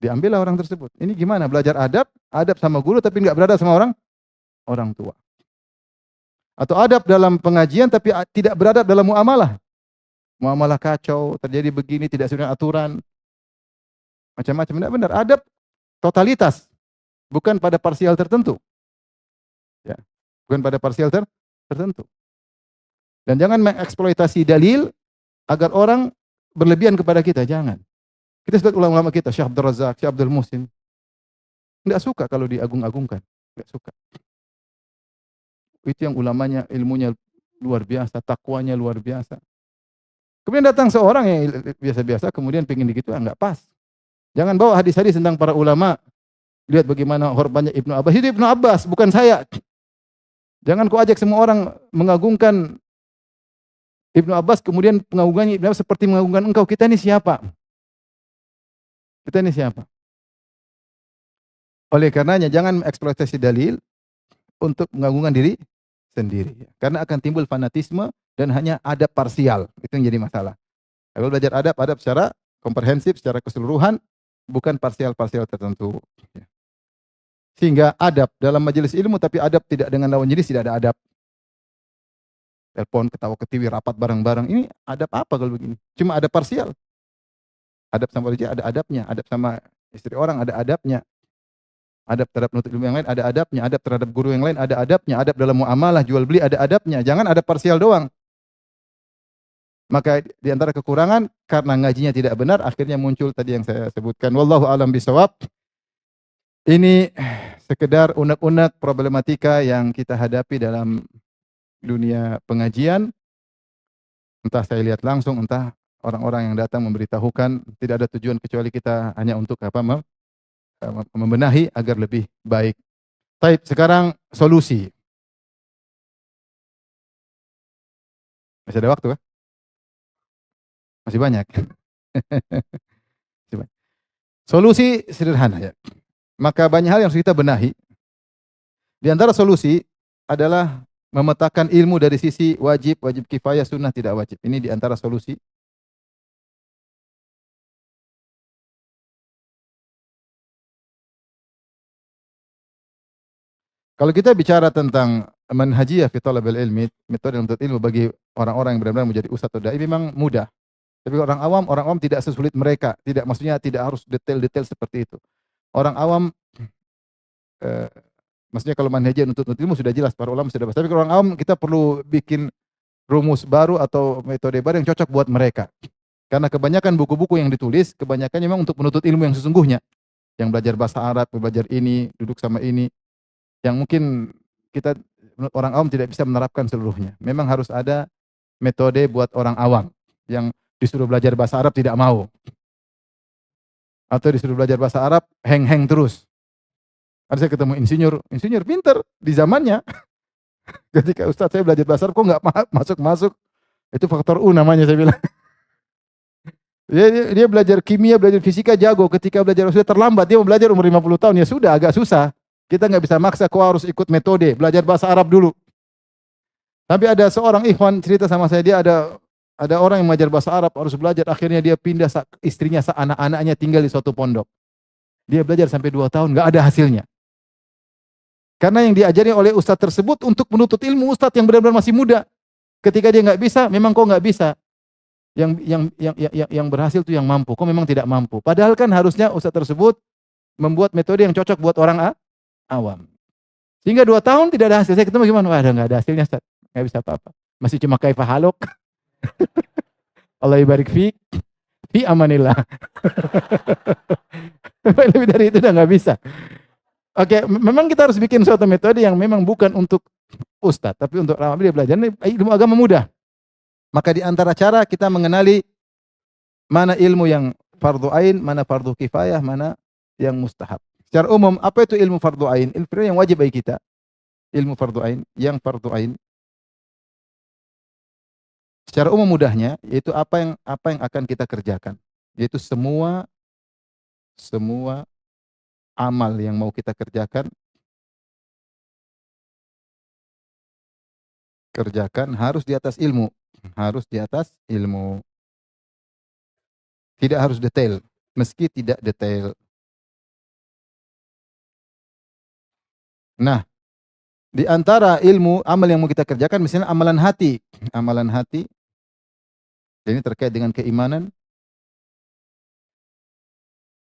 diambillah orang tersebut. Ini gimana? Belajar adab sama guru tapi nggak berada sama orang tua. Atau adab dalam pengajian tapi tidak beradab dalam muamalah. Muamalah kacau, terjadi begini, tidak sesuai aturan. Macam-macam. Tidak benar. Adab totalitas. Bukan pada parsial tertentu. Ya. Bukan pada parsial tertentu. Dan jangan mengeksploitasi dalil agar orang berlebihan kepada kita. Jangan. Kita sudah ulama-ulama kita, Syekh Abdul Razak, Syekh Abdul Muhsin. Tidak suka kalau diagung-agungkan. Tidak suka. Itu yang ulamanya, ilmunya luar biasa, takwanya luar biasa. Kemudian datang seorang yang biasa-biasa, kemudian pengen begitu, enggak pas. Jangan bawa hadis-hadis tentang para ulama. Lihat bagaimana hormatnya Ibnu Abbas. Itu Ibnu Abbas, bukan saya. Jangan kau ajak semua orang mengagungkan Ibnu Abbas, kemudian pengagungannya Ibnu Abbas seperti mengagungkan engkau. Kita ini siapa? Kita ini siapa? Oleh karenanya jangan mengeksploitasi dalil untuk menggabungkan diri sendiri. Karena akan timbul fanatisme dan hanya adab parsial. Itu yang jadi masalah. Kalau belajar adab, adab secara komprehensif, secara keseluruhan, bukan parsial-parsial tertentu. Sehingga adab dalam majelis ilmu, tapi adab tidak dengan lawan jenis, tidak ada adab. Telepon, ketawa ketiwi, rapat bareng-bareng. Ini adab apa kalau begini? Cuma ada parsial. Adab sama manusia ada adabnya. Adab sama istri orang ada adabnya. Adab terhadap penuntut ilmu yang lain ada adabnya. Adab terhadap guru yang lain ada adabnya. Adab dalam muamalah, jual beli ada adabnya. Jangan ada parsial doang. Maka di antara kekurangan karena ngajinya tidak benar akhirnya muncul tadi yang saya sebutkan. Wallahu alam bisawab. Ini sekedar unek-unek problematika yang kita hadapi dalam dunia pengajian. Entah saya lihat langsung, entah orang-orang yang datang memberitahukan, tidak ada tujuan kecuali kita hanya untuk membenahi agar lebih baik. Baik, sekarang solusi. Masih ada waktu kan? Masih banyak. Solusi sederhana ya. Maka banyak hal yang harus kita benahi. Di antara solusi adalah memetakan ilmu dari sisi wajib, wajib kifayah, sunnah, tidak wajib. Ini di antara solusi. Kalau kita bicara tentang manhajiyah fi talabil ilmi, metode untuk ilmu bagi orang-orang yang benar-benar menjadi ustadz atau dai memang mudah. Tapi orang awam tidak sesulit mereka. Tidak, maksudnya tidak harus detail-detail seperti itu. Orang awam, eh, maksudnya kalau manhajiyah untuk ilmu sudah jelas, para ulama sudah bahas. Tapi kalau orang awam kita perlu bikin rumus baru atau metode baru yang cocok buat mereka. Karena kebanyakan buku-buku yang ditulis, kebanyakan memang untuk menuntut ilmu yang sesungguhnya. Yang belajar bahasa Arab, belajar ini, duduk sama ini. Yang mungkin kita orang awam tidak bisa menerapkan seluruhnya. Memang harus ada metode buat orang awam. Yang disuruh belajar bahasa Arab tidak mau. Atau disuruh belajar bahasa Arab, heng-heng terus. Ada saya ketemu insinyur pinter di zamannya. Ketika Ustadz saya belajar bahasa Arab, kok nggak masuk-masuk. Itu faktor U namanya saya bilang. Dia belajar kimia, belajar fisika jago. Ketika belajar sudah terlambat, dia mau belajar umur 50 tahun, ya sudah agak susah. Kita nggak bisa maksa, kau harus ikut metode, belajar bahasa Arab dulu. Tapi ada seorang ikhwan cerita sama saya, dia ada orang yang mengajar bahasa Arab, harus belajar, akhirnya dia pindah istrinya, anak-anaknya tinggal di suatu pondok. Dia belajar sampai 2 tahun, nggak ada hasilnya. Karena yang diajari oleh ustadz tersebut untuk menuntut ilmu ustadz yang benar-benar masih muda. Ketika dia nggak bisa, memang kok nggak bisa. Yang berhasil itu yang mampu, kok memang tidak mampu. Padahal kan harusnya ustadz tersebut membuat metode yang cocok buat orang awam. Sehingga 2 tahun tidak ada hasil. Saya ketemu gimana? Wah, nggak ada hasilnya, Ustaz. Nggak bisa apa-apa. Masih cuma kaifah halok. Allah ibarik fi amanillah. Lebih dari itu udah nggak bisa. Oke, memang kita harus bikin suatu metode yang memang bukan untuk ustadz, tapi untuk orang dia belajar ilmu agama mudah. Maka di antara cara kita mengenali mana ilmu yang fardu ain, mana fardu kifayah, mana yang mustahab. Secara umum, apa itu ilmu fardu ain? Ilmu yang wajib bagi kita. Ilmu fardu ain, yang fardu ain. Secara umum mudahnya, yaitu apa yang akan kita kerjakan. Yaitu semua amal yang mau kita kerjakan harus di atas ilmu. Harus di atas ilmu. Tidak harus detail. Meski tidak detail. Nah, di antara ilmu, amal yang mau kita kerjakan, misalnya amalan hati. Amalan hati, ini terkait dengan keimanan,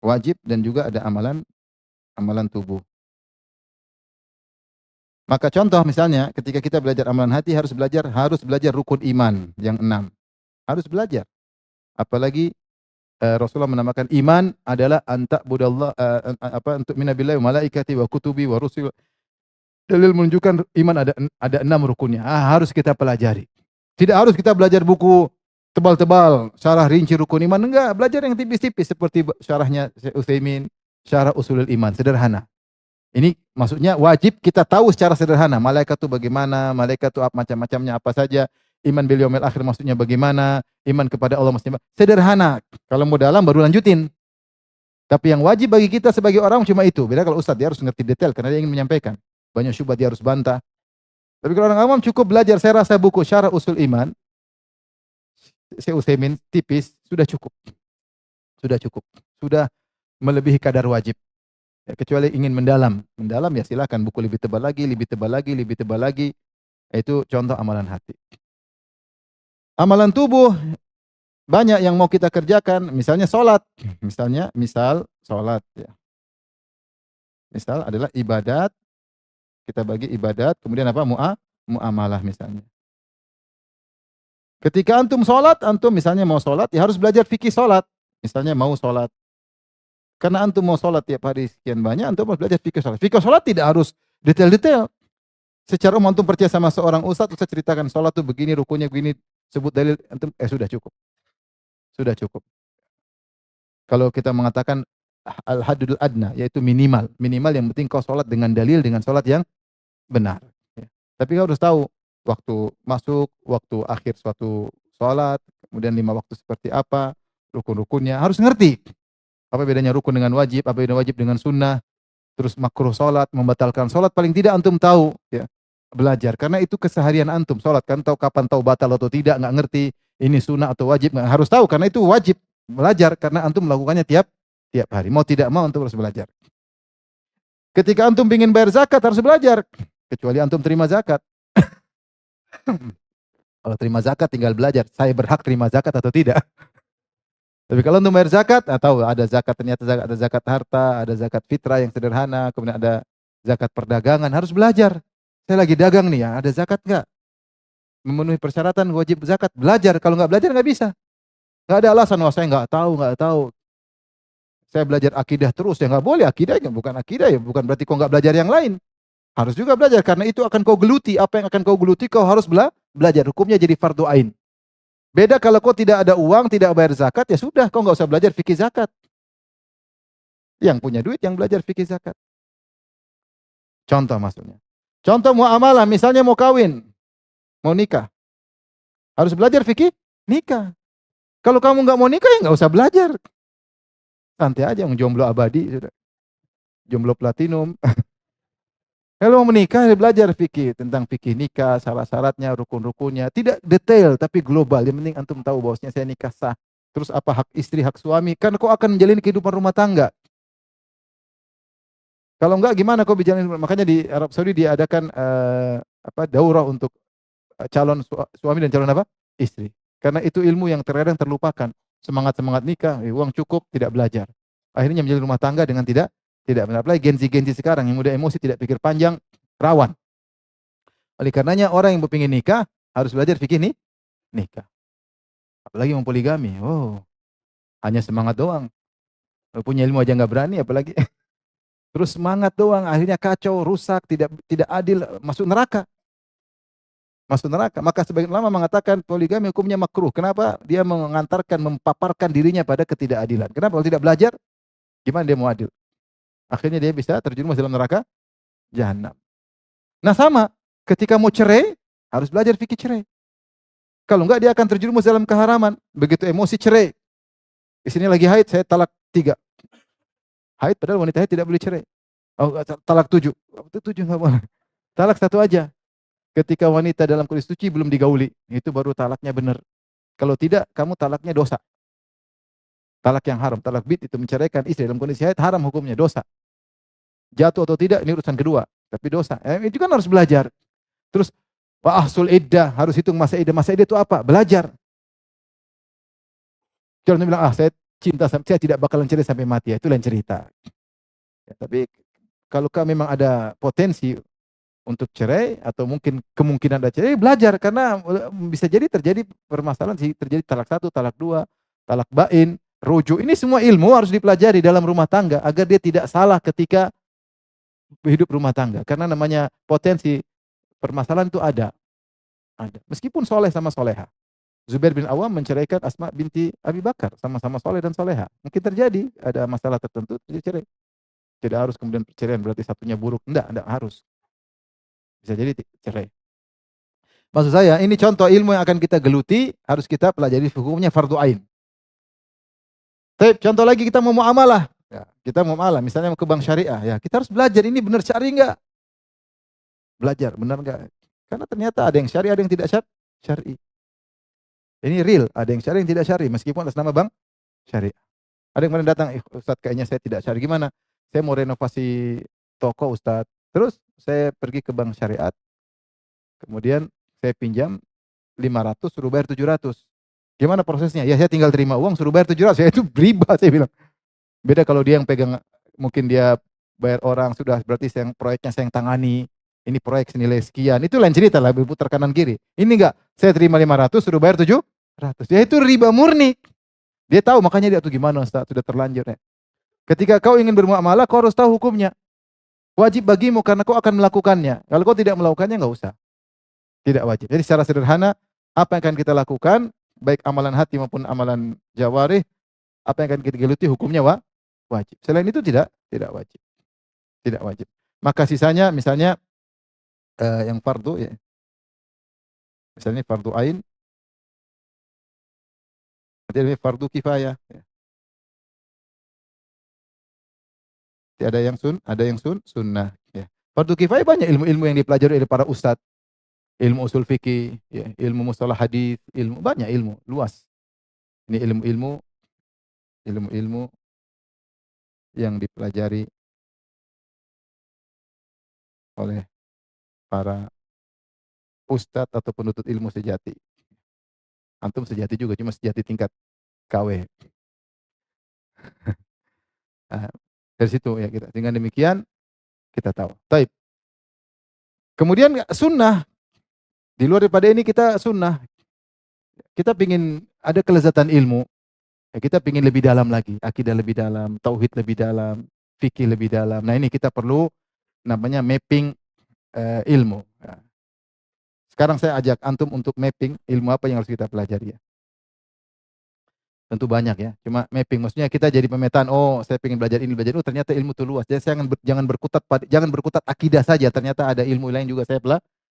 wajib, dan juga ada amalan tubuh. Maka contoh misalnya, ketika kita belajar amalan hati, harus belajar rukun iman yang 6. Harus belajar. Apalagi Rasulullah menamakan iman adalah budallah untuk minabillahi wa malaikati wa kutubi wa rusul. Dalil menunjukkan iman ada 6 rukunnya. Harus kita pelajari. Tidak harus kita belajar buku tebal-tebal, syarah rinci rukun iman. Enggak, belajar yang tipis-tipis seperti syarahnya Syekh Utsaimin, syarah usulul iman, sederhana. Ini maksudnya wajib kita tahu secara sederhana. Malaikat itu bagaimana, malaikat itu macam-macamnya apa saja, iman bil yaumil akhir maksudnya bagaimana, iman kepada Allah maksudnya sederhana. Kalau mau dalam baru lanjutin. Tapi yang wajib bagi kita sebagai orang cuma itu. Beda kalau ustaz, dia harus ngerti detail karena dia ingin menyampaikan. Banyak syubhat dia harus bantah. Tapi kalau orang awam cukup belajar, saya rasa buku Syarah Usul Iman, Syekh Utsaimin tipis, sudah cukup. Sudah cukup. Sudah melebihi kadar wajib. Ya, kecuali ingin mendalam. Mendalam ya silakan buku lebih tebal lagi, lebih tebal lagi, lebih tebal lagi. Itu contoh amalan hati. Amalan tubuh banyak yang mau kita kerjakan, misalnya sholat. Misal sholat ya. Misal adalah ibadat, kita bagi ibadat, kemudian apa? Muamalah misalnya. Ketika antum sholat, antum misalnya mau sholat, ya harus belajar fikih sholat. Misalnya mau sholat. Karena antum mau sholat tiap hari sekian banyak, antum harus belajar fikih sholat. Fikih sholat tidak harus detail-detail. Secara umum antum percaya sama seorang ustaz ceritakan sholat tuh begini, rukunya begini, sebut dalil, antum sudah cukup. Sudah cukup. Kalau kita mengatakan al-haddul adna, yaitu minimal. Minimal yang penting kau sholat dengan dalil, dengan sholat yang benar. Ya. Tapi kau harus tahu waktu masuk, waktu akhir suatu sholat, kemudian 5 waktu seperti apa, rukun-rukunnya, harus ngerti. Apa bedanya rukun dengan wajib, apa bedanya wajib dengan sunnah, terus makruh sholat, membatalkan sholat, paling tidak antum tahu. Ya. Belajar, karena itu keseharian antum, sholat kan tahu kapan tahu batal atau tidak, nggak ngerti ini sunnah atau wajib, nggak harus tahu, karena itu wajib belajar, karena antum melakukannya tiap hari. Mau tidak mau antum harus belajar. Ketika antum ingin bayar zakat harus belajar. Kecuali antum terima zakat. Kalau terima zakat tinggal belajar. Saya berhak terima zakat atau tidak. Tapi kalau antum bayar zakat, tahu ada zakat, ternyata ada zakat harta, ada zakat fitrah yang sederhana, kemudian ada zakat perdagangan, harus belajar. Saya lagi dagang nih ya, ada zakat nggak? Memenuhi persyaratan wajib zakat, belajar. Kalau nggak belajar nggak bisa. Nggak ada alasan, wah saya nggak tahu. Saya belajar akidah terus, ya nggak boleh, akidahnya bukan akidah ya, bukan berarti kau nggak belajar yang lain. Harus juga belajar, karena itu akan kau geluti, apa yang akan kau geluti kau harus belajar, hukumnya jadi fardu ain. Beda kalau kau tidak ada uang, tidak bayar zakat, ya sudah, kau nggak usah belajar fikih zakat. Yang punya duit yang belajar fikih zakat. Contoh maksudnya. Contoh muamalah, misalnya mau kawin, mau nikah. Harus belajar fikih nikah. Kalau kamu nggak mau nikah ya nggak usah belajar. Santai aja, jomblo abadi sudah. Jomblo platinum. Kalau mau menikah, belajar fikih tentang fikih nikah, syarat-syaratnya, rukun-rukunnya. Tidak detail, tapi global. Yang penting antum tahu bahwasanya saya nikah sah. Terus apa hak istri, hak suami. Kan kau akan menjalani kehidupan rumah tangga. Kalau enggak, gimana kau berjalan? Makanya di Arab Saudi diadakan daurah untuk calon suami dan calon apa? Istri. Karena itu ilmu yang terkadang terlupakan. Semangat-semangat nikah, uang cukup, tidak belajar. Akhirnya menjalin rumah tangga dengan tidak benar. Apalagi genzi-genzi sekarang yang mudah emosi, tidak pikir panjang, rawan. Oleh karenanya orang yang berpingin nikah harus belajar fikih nikah. Apalagi mau poligami. Oh, hanya semangat doang. Kalau punya ilmu aja nggak berani, apalagi terus semangat doang, akhirnya kacau, rusak, tidak adil, masuk neraka. Masuk neraka. Maka sebagian ulama mengatakan poligami hukumnya makruh. Kenapa? Dia mengantarkan, mempaparkan dirinya pada ketidakadilan. Kenapa? Kalau tidak belajar, gimana dia mau adil? Akhirnya dia bisa terjerumus dalam neraka jahanam. Nah sama, ketika mau cerai, harus belajar fikih cerai. Kalau enggak dia akan terjerumus dalam keharaman. Begitu emosi cerai. Istrinya lagi haid, saya talak 3. Haid padahal wanita haid tidak boleh cerai. Oh, talak 7. 7 enggak boleh. Talak 1 aja. Ketika wanita dalam kondisi suci belum digauli, itu baru talaknya benar. Kalau tidak, kamu talaknya dosa. Talak yang haram, talak bid itu menceraikan istri dalam kondisi haid, haram hukumnya, dosa. Jatuh atau tidak ini urusan kedua, tapi dosa. Itu kan harus belajar. Terus wa ahsul iddah, harus hitung masa iddah. Masa iddah itu apa? Belajar. Jangan bilang, saya cinta, saya tidak bakalan cerai sampai mati. Ya, itu lain cerita. Ya, tapi kalau kamu memang ada potensi untuk cerai atau mungkin kemungkinan ada cerai, belajar, karena bisa jadi terjadi permasalahan sih, terjadi talak 1, talak 2, talak bain, rujuk. Ini semua ilmu harus dipelajari dalam rumah tangga agar dia tidak salah ketika hidup rumah tangga. Karena namanya potensi permasalahan itu ada. Meskipun soleh sama soleha. Zubair bin Awam menceraikan Asma binti Abi Bakar, sama-sama soleh dan soleha. Mungkin terjadi ada masalah tertentu, jadi cerai. Tidak harus kemudian perceraian berarti satunya buruk. Enggak harus. Bisa jadi cerai. Maksud saya, ini contoh ilmu yang akan kita geluti, harus kita pelajari, hukumnya fardu ain. Contoh lagi kita mau muamalah. Ya, kita mau malah, misalnya mau ke bank syariah, ya kita harus belajar ini benar syari enggak? Belajar benar enggak? Karena ternyata ada yang syari, ada yang tidak syari. Ini real, ada yang syari, yang tidak syari, meskipun atas nama bank syari. Ada yang kemarin datang, Ustadz kayaknya saya tidak syari. Gimana? Saya mau renovasi toko Ustadz. Terus saya pergi ke bank syariat, kemudian saya pinjam 500, suruh bayar 700. Gimana prosesnya? Ya saya tinggal terima uang, suruh bayar 700. Ya itu riba saya bilang. Beda kalau dia yang pegang, mungkin dia bayar orang, sudah berarti saya, proyeknya saya yang tangani. Ini proyek senilai sekian. Itu lain cerita lah, berputar kanan kiri. Ini enggak, saya terima 500, suruh bayar 700. Ya itu riba murni. Dia tahu, makanya dia tuh gimana Ustaz, sudah terlanjur ya. Ketika kau ingin bermuamalah, kau harus tahu hukumnya. Wajib bagimu karena kau akan melakukannya. Kalau kau tidak melakukannya, enggak usah. Tidak wajib. Jadi secara sederhana, apa yang akan kita lakukan, baik amalan hati maupun amalan jawarih, apa yang akan kita geluti hukumnya wajib. Selain itu tidak wajib. Tidak wajib. Maka sisanya misalnya yang fardu ya. Misalnya fardu ain, nanti ada fardu kifayah ya. Nanti ada yang ada yang sunnah ya. Fardu kifayah banyak ilmu-ilmu yang dipelajari oleh para ustadz, ilmu usul fikih, ya, ilmu mustalah hadis, ilmu banyak ilmu luas. Ini ilmu-ilmu yang dipelajari oleh para ustadz atau penuntut ilmu sejati. Antum sejati juga, cuma sejati tingkat KW. Nah, dari situ ya kita. Dengan demikian kita tahu. Taib. Kemudian sunnah. Di luar daripada ini kita sunnah. Kita ingin ada kelezatan ilmu. Ya, kita ingin lebih dalam lagi. Akidah lebih dalam, tauhid lebih dalam, fikih lebih dalam. Nah ini kita perlu namanya mapping ilmu. Nah, sekarang saya ajak antum untuk mapping ilmu apa yang harus kita pelajari ya. Tentu banyak ya. Cuma mapping maksudnya kita jadi pemetaan. Oh, saya ingin belajar ini, belajar itu. Ternyata ilmu itu luas. Jadi saya jangan berkutat akidah saja. Ternyata ada ilmu lain juga saya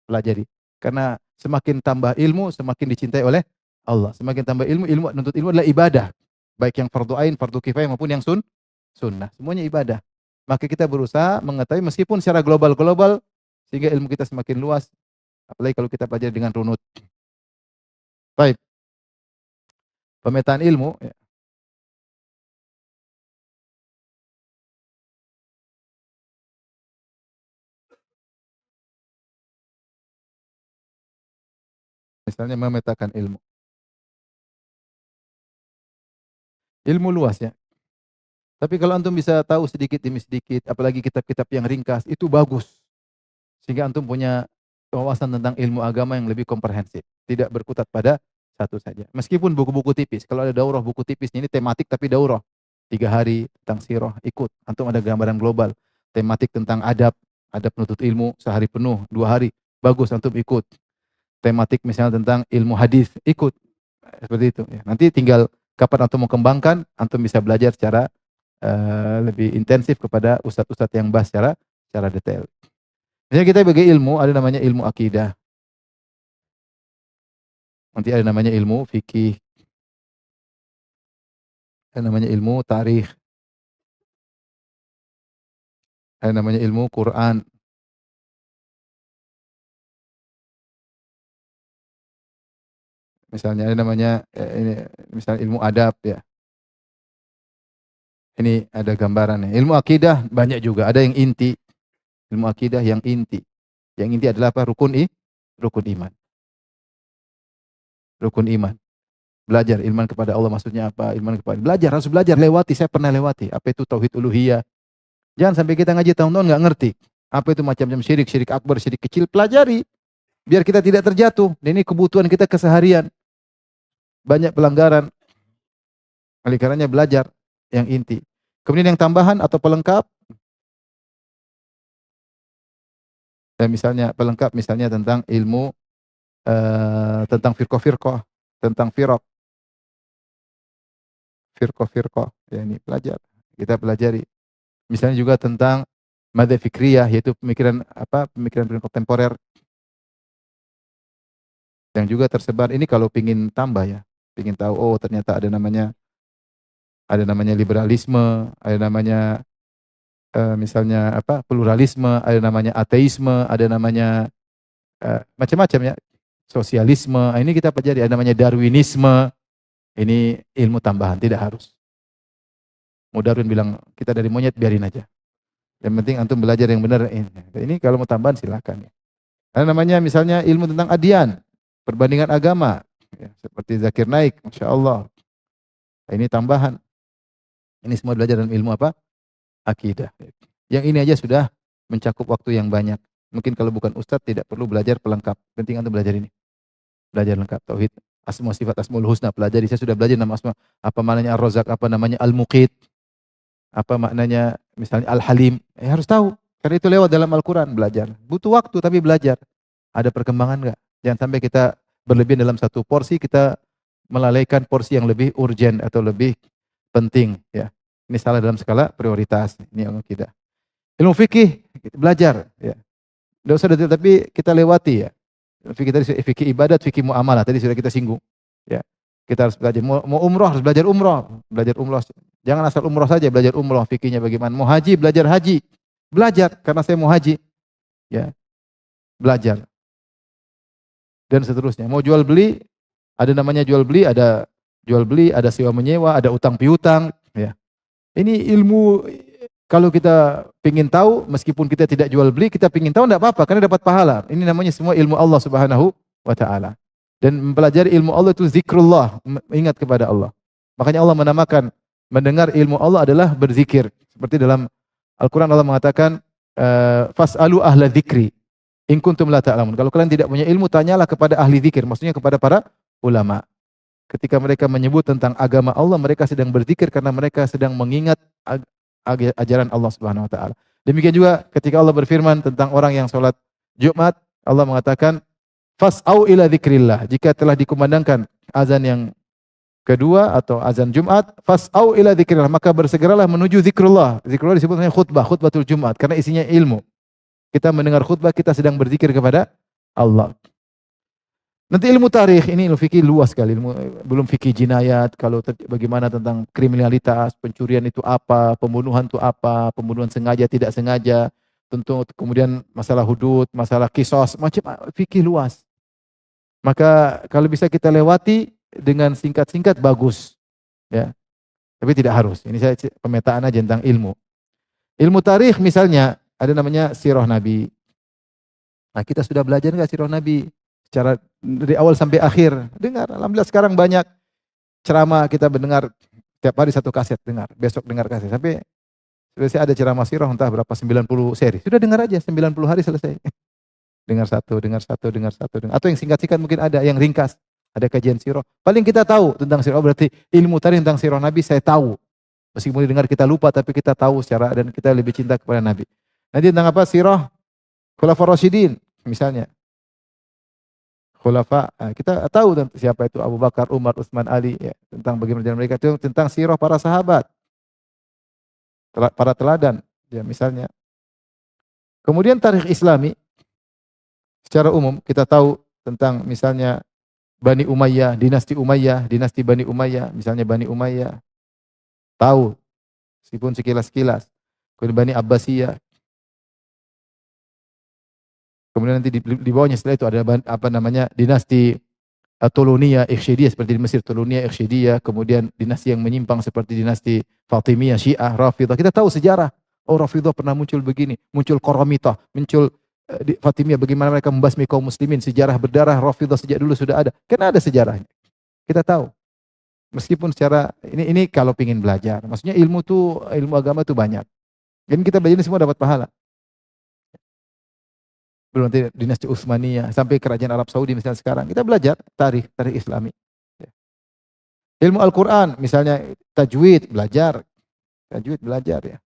pelajari. Karena semakin tambah ilmu, semakin dicintai oleh Allah. Semakin tambah ilmu, nuntut ilmu adalah ibadah. Baik yang fardu ain, fardu kifayah maupun yang sunnah. Semuanya ibadah. Maka kita berusaha mengetahui meskipun secara global sehingga ilmu kita semakin luas. Apalagi kalau kita pelajari dengan runut. Baik, pemetaan ilmu ya. Misalnya memetakan ilmu. Ilmu luas ya. Tapi kalau antum bisa tahu sedikit demi sedikit, apalagi kitab-kitab yang ringkas, itu bagus. Sehingga antum punya wawasan tentang ilmu agama yang lebih komprehensif. Tidak berkutat pada satu saja. Meskipun buku-buku tipis, kalau ada daurah buku tipis, ini tematik tapi daurah. 3 hari tentang sirah, ikut. Antum ada gambaran global. Tematik tentang adab penuntut ilmu, sehari penuh, 2 hari. Bagus, antum ikut. Tematik misalnya tentang ilmu hadis, ikut. Seperti itu. Ya. Nanti tinggal kapan antum mau kembangkan, antum bisa belajar secara lebih intensif kepada ustadz-ustadz yang bahas secara detail. Misalnya kita bagi ilmu, ada namanya ilmu akidah. Nanti ada namanya ilmu fikih. Ada namanya ilmu tarikh. Ada namanya ilmu Quran. Misalnya ada namanya ini misalnya ilmu adab ya. Ini ada gambarannya. Ilmu akidah banyak juga. Ada yang inti. Ilmu akidah yang inti. Yang inti adalah apa? Rukun iman. Rukun iman. Belajar iman kepada Allah maksudnya apa? Iman kepada belajar, harus belajar, lewati. Saya pernah lewati. Apa itu tauhid uluhiyah? Jangan sampai kita ngaji tahun-tahun nggak ngerti. Apa itu macam-macam syirik, syirik akbar, syirik kecil, pelajari. Biar kita tidak terjatuh. Dan ini kebutuhan kita keseharian. Banyak pelanggaran. Oleh karenanya belajar yang inti. Kemudian yang tambahan atau pelengkap, misalnya pelengkap misalnya tentang ilmu tentang firqah-firqah, tentang firqah, ya ini belajar. Kita pelajari. Misalnya juga tentang madzhab fikriyah, yaitu pemikiran kontemporer yang juga tersebar. Ini kalau pingin tambah ya, pingin tahu, oh ternyata ada namanya ada namanya liberalisme, ada namanya misalnya apa, pluralisme, ada namanya ateisme, ada namanya macam-macam ya, sosialisme. Ini kita pelajari, ada namanya Darwinisme. Ini ilmu tambahan, tidak harus. Mau Darwin bilang kita dari monyet, biarin aja. Yang penting antum belajar yang benar ini. Ini kalau mau tambahan silakan. Ada namanya misalnya ilmu tentang adian, perbandingan agama, ya, seperti Zakir Naik, Masya Allah. Ini tambahan. Ini semua belajar dalam ilmu apa? Akidah. Yang ini aja sudah mencakup waktu yang banyak. Mungkin kalau bukan ustadz tidak perlu belajar pelengkap. Penting antum belajar ini. Belajar lengkap tauhid, asma sifat asmaul husna, pelajari. Saya sudah belajar nama asma, apa maknanya Ar-Razzaq, apa namanya Al-Muqit, apa maknanya misalnya Al-Halim. Harus tahu. Karena itu lewat dalam Al-Qur'an belajar. Butuh waktu tapi belajar. Ada perkembangan enggak? Jangan sampai kita berlebihan dalam satu porsi, kita melalaikan porsi yang lebih urgent atau lebih penting ya. Ini salah dalam skala prioritas. Ini yang kita. Ilmu fikih belajar ya. Tidak usah detail tapi kita lewati ya. Fikih tadi fikih ibadat, fikih muamalah tadi sudah kita singgung. Ya. Kita harus belajar. Mau umroh harus belajar umroh. Belajar umroh. Jangan asal umroh saja, belajar umroh fikihnya bagaimana. Mau haji, belajar haji. Belajar karena saya mau haji. Ya. Belajar. Dan seterusnya. Mau jual beli, ada namanya jual beli, ada sewa menyewa, ada utang piutang, ya. Ini ilmu kalau kita pingin tahu, meskipun kita tidak jual beli, kita pingin tahu enggak apa-apa karena dapat pahala. Ini namanya semua ilmu Allah Subhanahu wa taala. Dan mempelajari ilmu Allah itu zikrullah, ingat kepada Allah. Makanya Allah menamakan mendengar ilmu Allah adalah berzikir. Seperti dalam Al-Qur'an Allah mengatakan fas'alu ahla dzikri in kuntum la ta'lamun. Kalau kalian tidak punya ilmu, tanyalah kepada ahli zikir, maksudnya kepada para ulama. Ketika mereka menyebut tentang agama Allah, mereka sedang berzikir karena mereka sedang mengingat ajaran Allah Subhanahu wa taala. Demikian juga ketika Allah berfirman tentang orang yang salat Jumat, Allah mengatakan fas'au ila dzikrillah. Jika telah dikumandangkan azan yang kedua atau azan Jumat, fas'au ila dzikrillah, maka bersegeralah menuju zikrullah. Zikrullah disebutnya khutbah, khutbatul Jumat karena isinya ilmu. Kita mendengar khutbah, kita sedang berzikir kepada Allah. Nanti ilmu tarikh, ini ilmu fikih luas sekali. Belum fikih jinayat, kalau bagaimana tentang kriminalitas, pencurian itu apa, pembunuhan itu apa, pembunuhan sengaja, tidak sengaja. Tentu kemudian masalah hudud, masalah kisos, macam fikih luas. Maka kalau bisa kita lewati dengan singkat-singkat bagus. Ya. Tapi tidak harus. Ini saya pemetaan aja tentang ilmu. Ilmu tarikh misalnya, ada namanya sirah Nabi. Nah, kita sudah belajar enggak sirah Nabi? Secara dari awal sampai akhir. Dengar, alhamdulillah sekarang banyak ceramah kita mendengar tiap hari satu kaset dengar, besok dengar kaset. Sampai selesai ada ceramah sirah entah berapa 90 seri. Sudah dengar aja 90 hari selesai. Dengar satu, dengar satu, dengar satu, dengar. Atau yang singkat-singkat mungkin ada, yang ringkas. Ada kajian sirah. Paling kita tahu tentang sirah, berarti ilmu tarikh tentang sirah Nabi saya tahu. Meskipun dengar kita lupa tapi kita tahu secara dan kita lebih cinta kepada Nabi. Nanti tentang apa? Sirah Khulafaur Rasyidin misalnya. Khulafa, kita tahu siapa itu Abu Bakar, Umar, Utsman, Ali, ya, tentang bagaimana jalan mereka, itu tentang sirah para sahabat, para teladan, ya misalnya. Kemudian tarikh Islami, secara umum kita tahu tentang misalnya Bani Umayyah, dinasti Bani Umayyah, misalnya Bani Umayyah, tahu, meskipun sekilas-sekilas. Kemudian Bani Abbasiyah. Kemudian nanti di bawahnya setelah itu ada apa namanya dinasti Tuluniyah, Ikhsyidiyah seperti di Mesir, Tuluniyah, Ikhsyidiyah, kemudian dinasti yang menyimpang seperti dinasti Fatimiyah, Syiah, Rafidhah. Kita tahu sejarah. Oh, Rafidhah pernah muncul begini, muncul Qaramitah, muncul di Fatimiyah, bagaimana mereka membasmi kaum muslimin, sejarah berdarah Rafidhah sejak dulu sudah ada. Karena ada sejarahnya. Kita tahu. Meskipun secara ini kalau ingin belajar, maksudnya ilmu agama tuh banyak. Dan kita belajar ini semua dapat pahala. Belum nanti dinasti Utsmaniyah sampai kerajaan Arab Saudi misalnya sekarang. Kita belajar tarikh Islami. Ilmu Al-Qur'an misalnya tajwid belajar ya.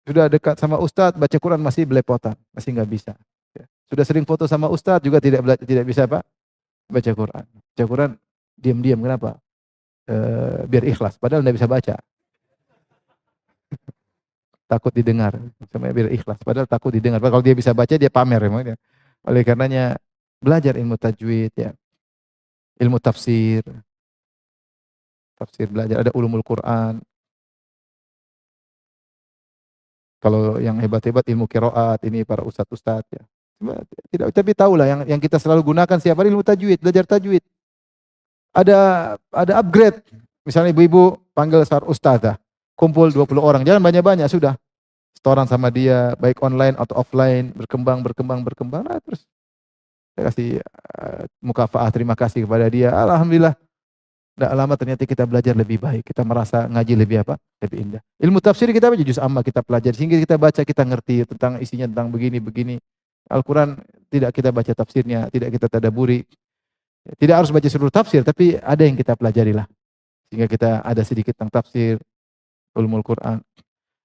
Sudah dekat sama ustaz baca Quran masih belepotan, masih enggak bisa. Ya. Sudah sering foto sama ustaz juga tidak bisa apa? Baca Quran. Baca Quran diam-diam kenapa? Biar ikhlas padahal enggak bisa baca. Takut didengar, sampai biar ikhlas. Padahal takut didengar. Kalau dia bisa baca dia pamer emang dia. Oleh karenanya belajar ilmu tajwid ya. Ilmu tafsir tafsir belajar, ada ulumul Quran. Kalau yang hebat-hebat ilmu qiraat, ini para ustaz-ustaz ya. Cuma tidak, tapi tahulah yang kita selalu gunakan setiap hari ilmu tajwid, belajar tajwid. Ada upgrade. Misalnya ibu-ibu panggil seorang ustazah, kumpul 20 orang, jangan banyak-banyak, sudah. Setoran sama dia, baik online atau offline, berkembang. Nah, terus saya kasih mukafaah, terima kasih kepada dia. Alhamdulillah, tidak lama ternyata kita belajar lebih baik. Kita merasa ngaji lebih apa? Lebih indah. Ilmu tafsir kita baca juz amma, kita pelajari sehingga kita baca, kita ngerti tentang isinya, tentang begini. Al-Quran tidak kita baca tafsirnya, tidak kita tadaburi. Tidak harus baca seluruh tafsir, tapi ada yang kita pelajari lah. Sehingga kita ada sedikit tentang tafsir, ulumul Quran.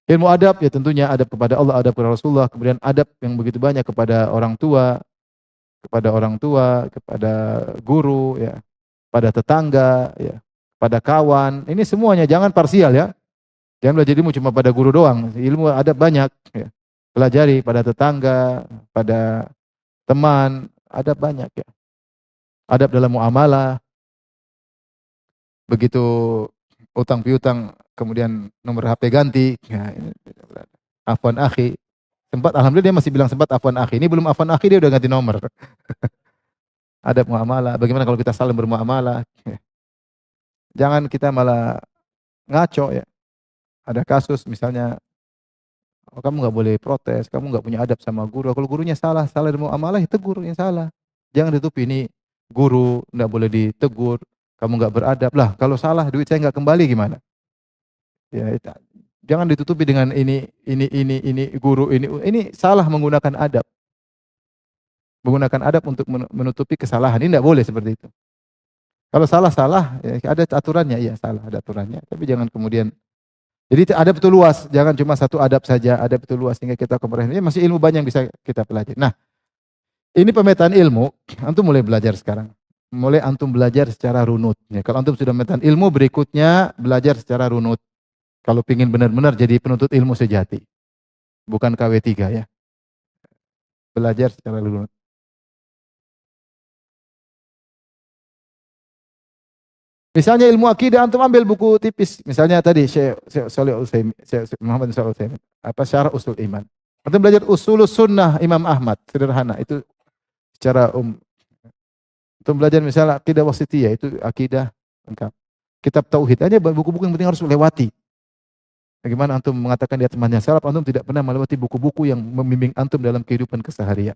Ilmu adab ya tentunya adab kepada Allah, adab kepada Rasulullah, kemudian adab yang begitu banyak kepada orang tua, kepada guru ya, pada tetangga ya, pada kawan. Ini semuanya jangan parsial ya. Jangan belajar ilmu cuma pada guru doang. Ilmu adab banyak ya. Pelajari pada tetangga, pada teman, adab banyak ya. Adab dalam muamalah. Begitu utang piutang kemudian nomor HP ganti. Ya, ini afwan akhi. Sempat alhamdulillah dia masih bilang sempat afwan akhi. Ini belum afwan akhi dia udah ganti nomor. Adab muamalah. Bagaimana kalau kita saling bermuamalah? Ya. Jangan kita malah ngaco ya. Ada kasus misalnya, oh, kamu nggak boleh protes, kamu nggak punya adab sama guru. Kalau gurunya salah dalam muamalah, ya tegur yang salah. Jangan ditutupi ini guru nggak boleh ditegur, kamu nggak beradab lah. Kalau salah duit saya nggak kembali gimana? Ya, jangan ditutupi dengan ini guru ini salah menggunakan adab. Menggunakan adab untuk menutupi kesalahan. Ini tidak boleh seperti itu. Kalau salah, ya, ada aturannya, iya salah, ada aturannya. Tapi jangan kemudian, jadi adab itu luas, jangan cuma satu adab saja, adab itu luas sehingga kita komprehensif. Ini masih ilmu banyak yang bisa kita pelajari. Nah, ini pemetaan ilmu, antum mulai belajar sekarang. Mulai antum belajar secara runut. Ya, kalau antum sudah memetaan ilmu, berikutnya belajar secara runut. Kalau ingin benar-benar jadi penuntut ilmu sejati. Bukan KW3 ya. Belajar secara runut. Misalnya ilmu akidah antum ambil buku tipis. Misalnya tadi Syekh Shalih Utsaimin, Syekh Muhammad Shalih Utsaimin, apa syarah usul iman. Antum belajar usulus sunnah Imam Ahmad, sederhana itu secara Antum belajar misalnya akidah wasithiyah, itu akidah lengkap. Kitab tauhid aja buku-buku yang penting harus lewati. Bagaimana antum mengatakan dia temannya salaf, antum tidak pernah melewati buku-buku yang membimbing antum dalam kehidupan keseharian.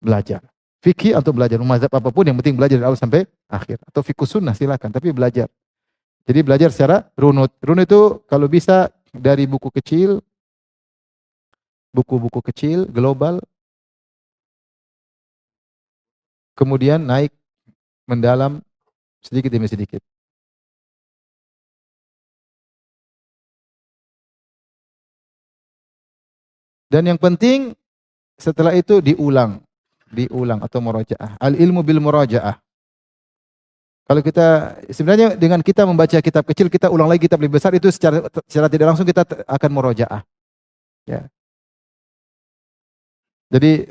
Belajar. Fikih atau belajar mazhab apapun yang penting belajar dari awal sampai akhir. Atau fikih sunnah silakan, tapi belajar. Jadi belajar secara runut. Runut itu kalau bisa dari buku kecil, buku-buku kecil, global, kemudian naik mendalam sedikit demi sedikit. Dan yang penting setelah itu diulang atau murajaah. Al ilmu bil murajaah. Kalau kita sebenarnya dengan kita membaca kitab kecil, kita ulang lagi kitab lebih besar, itu secara tidak langsung kita akan murojaah. Ya. Jadi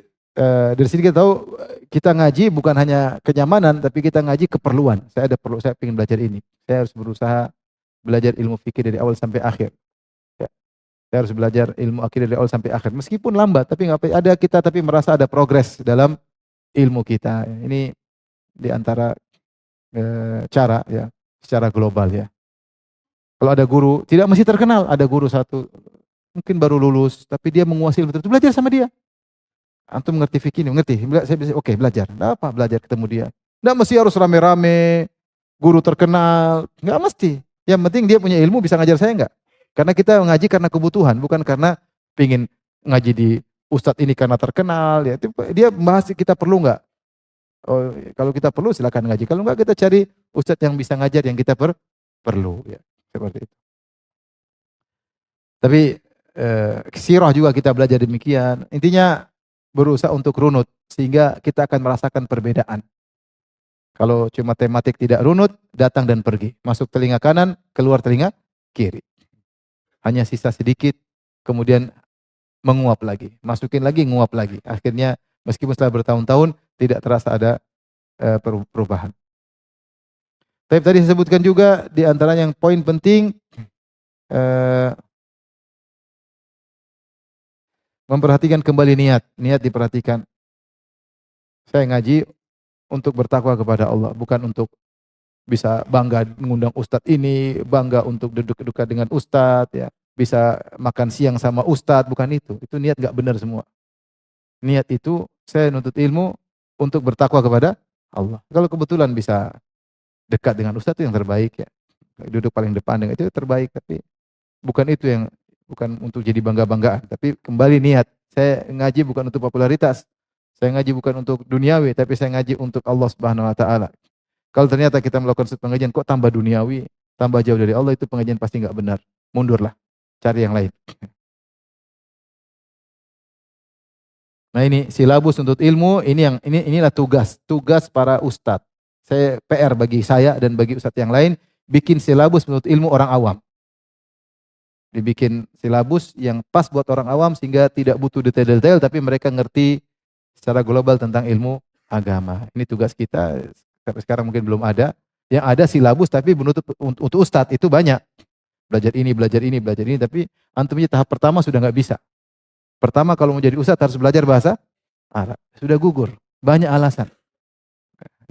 dari sini kita tahu kita ngaji bukan hanya kenyamanan, tapi kita ngaji keperluan. Saya ingin belajar ini. Saya harus berusaha belajar ilmu fikih dari awal sampai akhir. Ya. Saya harus belajar ilmu akidah dari awal sampai akhir. Meskipun lambat, tapi nggak ada kita tapi merasa ada progres dalam ilmu kita. Ini di antara cara ya secara global ya. Kalau ada guru, tidak mesti terkenal, ada guru satu mungkin baru lulus tapi dia menguasai ilmu tertentu, belajar sama dia. Antum mengerti fikih ini, mengerti? Saya bisa oke belajar. Enggak apa belajar ketemu dia. Enggak mesti harus rame-rame, guru terkenal, enggak mesti. Yang penting dia punya ilmu bisa ngajar saya enggak? Karena kita ngaji karena kebutuhan, bukan karena pingin ngaji di ustadz ini karena terkenal ya. Dia bahas kita perlu enggak? Oh, kalau kita perlu silakan ngaji. Kalau enggak kita cari ustadz yang bisa ngajar yang kita perlu ya. Seperti itu. Tapi sirah juga kita belajar demikian. Intinya berusaha untuk runut sehingga kita akan merasakan perbedaan. Kalau cuma tematik tidak runut, datang dan pergi. Masuk telinga kanan, keluar telinga kiri. Hanya sisa sedikit, kemudian menguap lagi. Masukin lagi, nguap lagi. Akhirnya meskipun setelah bertahun-tahun tidak terasa ada perubahan. Tapi tadi saya sebutkan juga di antara yang poin penting eh, memperhatikan kembali niat. Niat diperhatikan. Saya ngaji untuk bertakwa kepada Allah, bukan untuk bisa bangga mengundang ustadz ini, bangga untuk duduk dekat dengan ustadz, ya, bisa makan siang sama ustadz, bukan itu. Itu niat nggak benar semua. Niat itu saya nuntut ilmu untuk bertakwa kepada Allah. Kalau kebetulan bisa dekat dengan ustadz itu yang terbaik ya. Duduk paling depan dengan itu terbaik, tapi bukan itu yang bukan untuk jadi bangga-banggaan, tapi kembali niat. Saya ngaji bukan untuk popularitas. Saya ngaji bukan untuk duniawi, tapi saya ngaji untuk Allah Subhanahu wa taala. Kalau ternyata kita melakukan suatu pengajian kok tambah duniawi, tambah jauh dari Allah, itu pengajian pasti enggak benar. Mundurlah, cari yang lain. Nah ini silabus untuk ilmu, inilah tugas para ustadz. Saya PR bagi saya dan bagi ustadz yang lain, bikin silabus untuk ilmu orang awam. Dibikin silabus yang pas buat orang awam sehingga tidak butuh detail-detail tapi mereka ngerti secara global tentang ilmu agama. Ini tugas kita. Sampai sekarang mungkin belum ada. Yang ada silabus tapi menutup untuk ustadz itu banyak. Belajar ini, belajar ini, belajar ini. Tapi antumnya tahap pertama sudah nggak bisa. Pertama kalau mau jadi ustadz harus belajar bahasa Arab. Sudah gugur. Banyak alasan.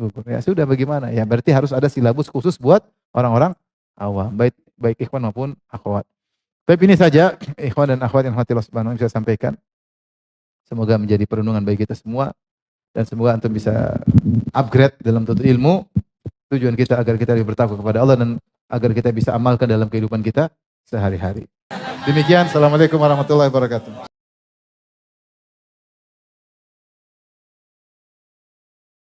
Gugur. Ya sudah bagaimana? Ya berarti harus ada silabus khusus buat orang-orang awam. Baik ikhwan maupun akhwat. Tapi ini saja ikhwan dan akhwat yang hati Allah Subhanahu wa taala saya sampaikan. Semoga menjadi perlindungan bagi kita semua dan semoga antum bisa upgrade dalam tuntut ilmu. Tujuan kita agar kita lebih bertakwa kepada Allah dan agar kita bisa amalkan dalam kehidupan kita sehari-hari. Demikian, assalamualaikum warahmatullahi wabarakatuh.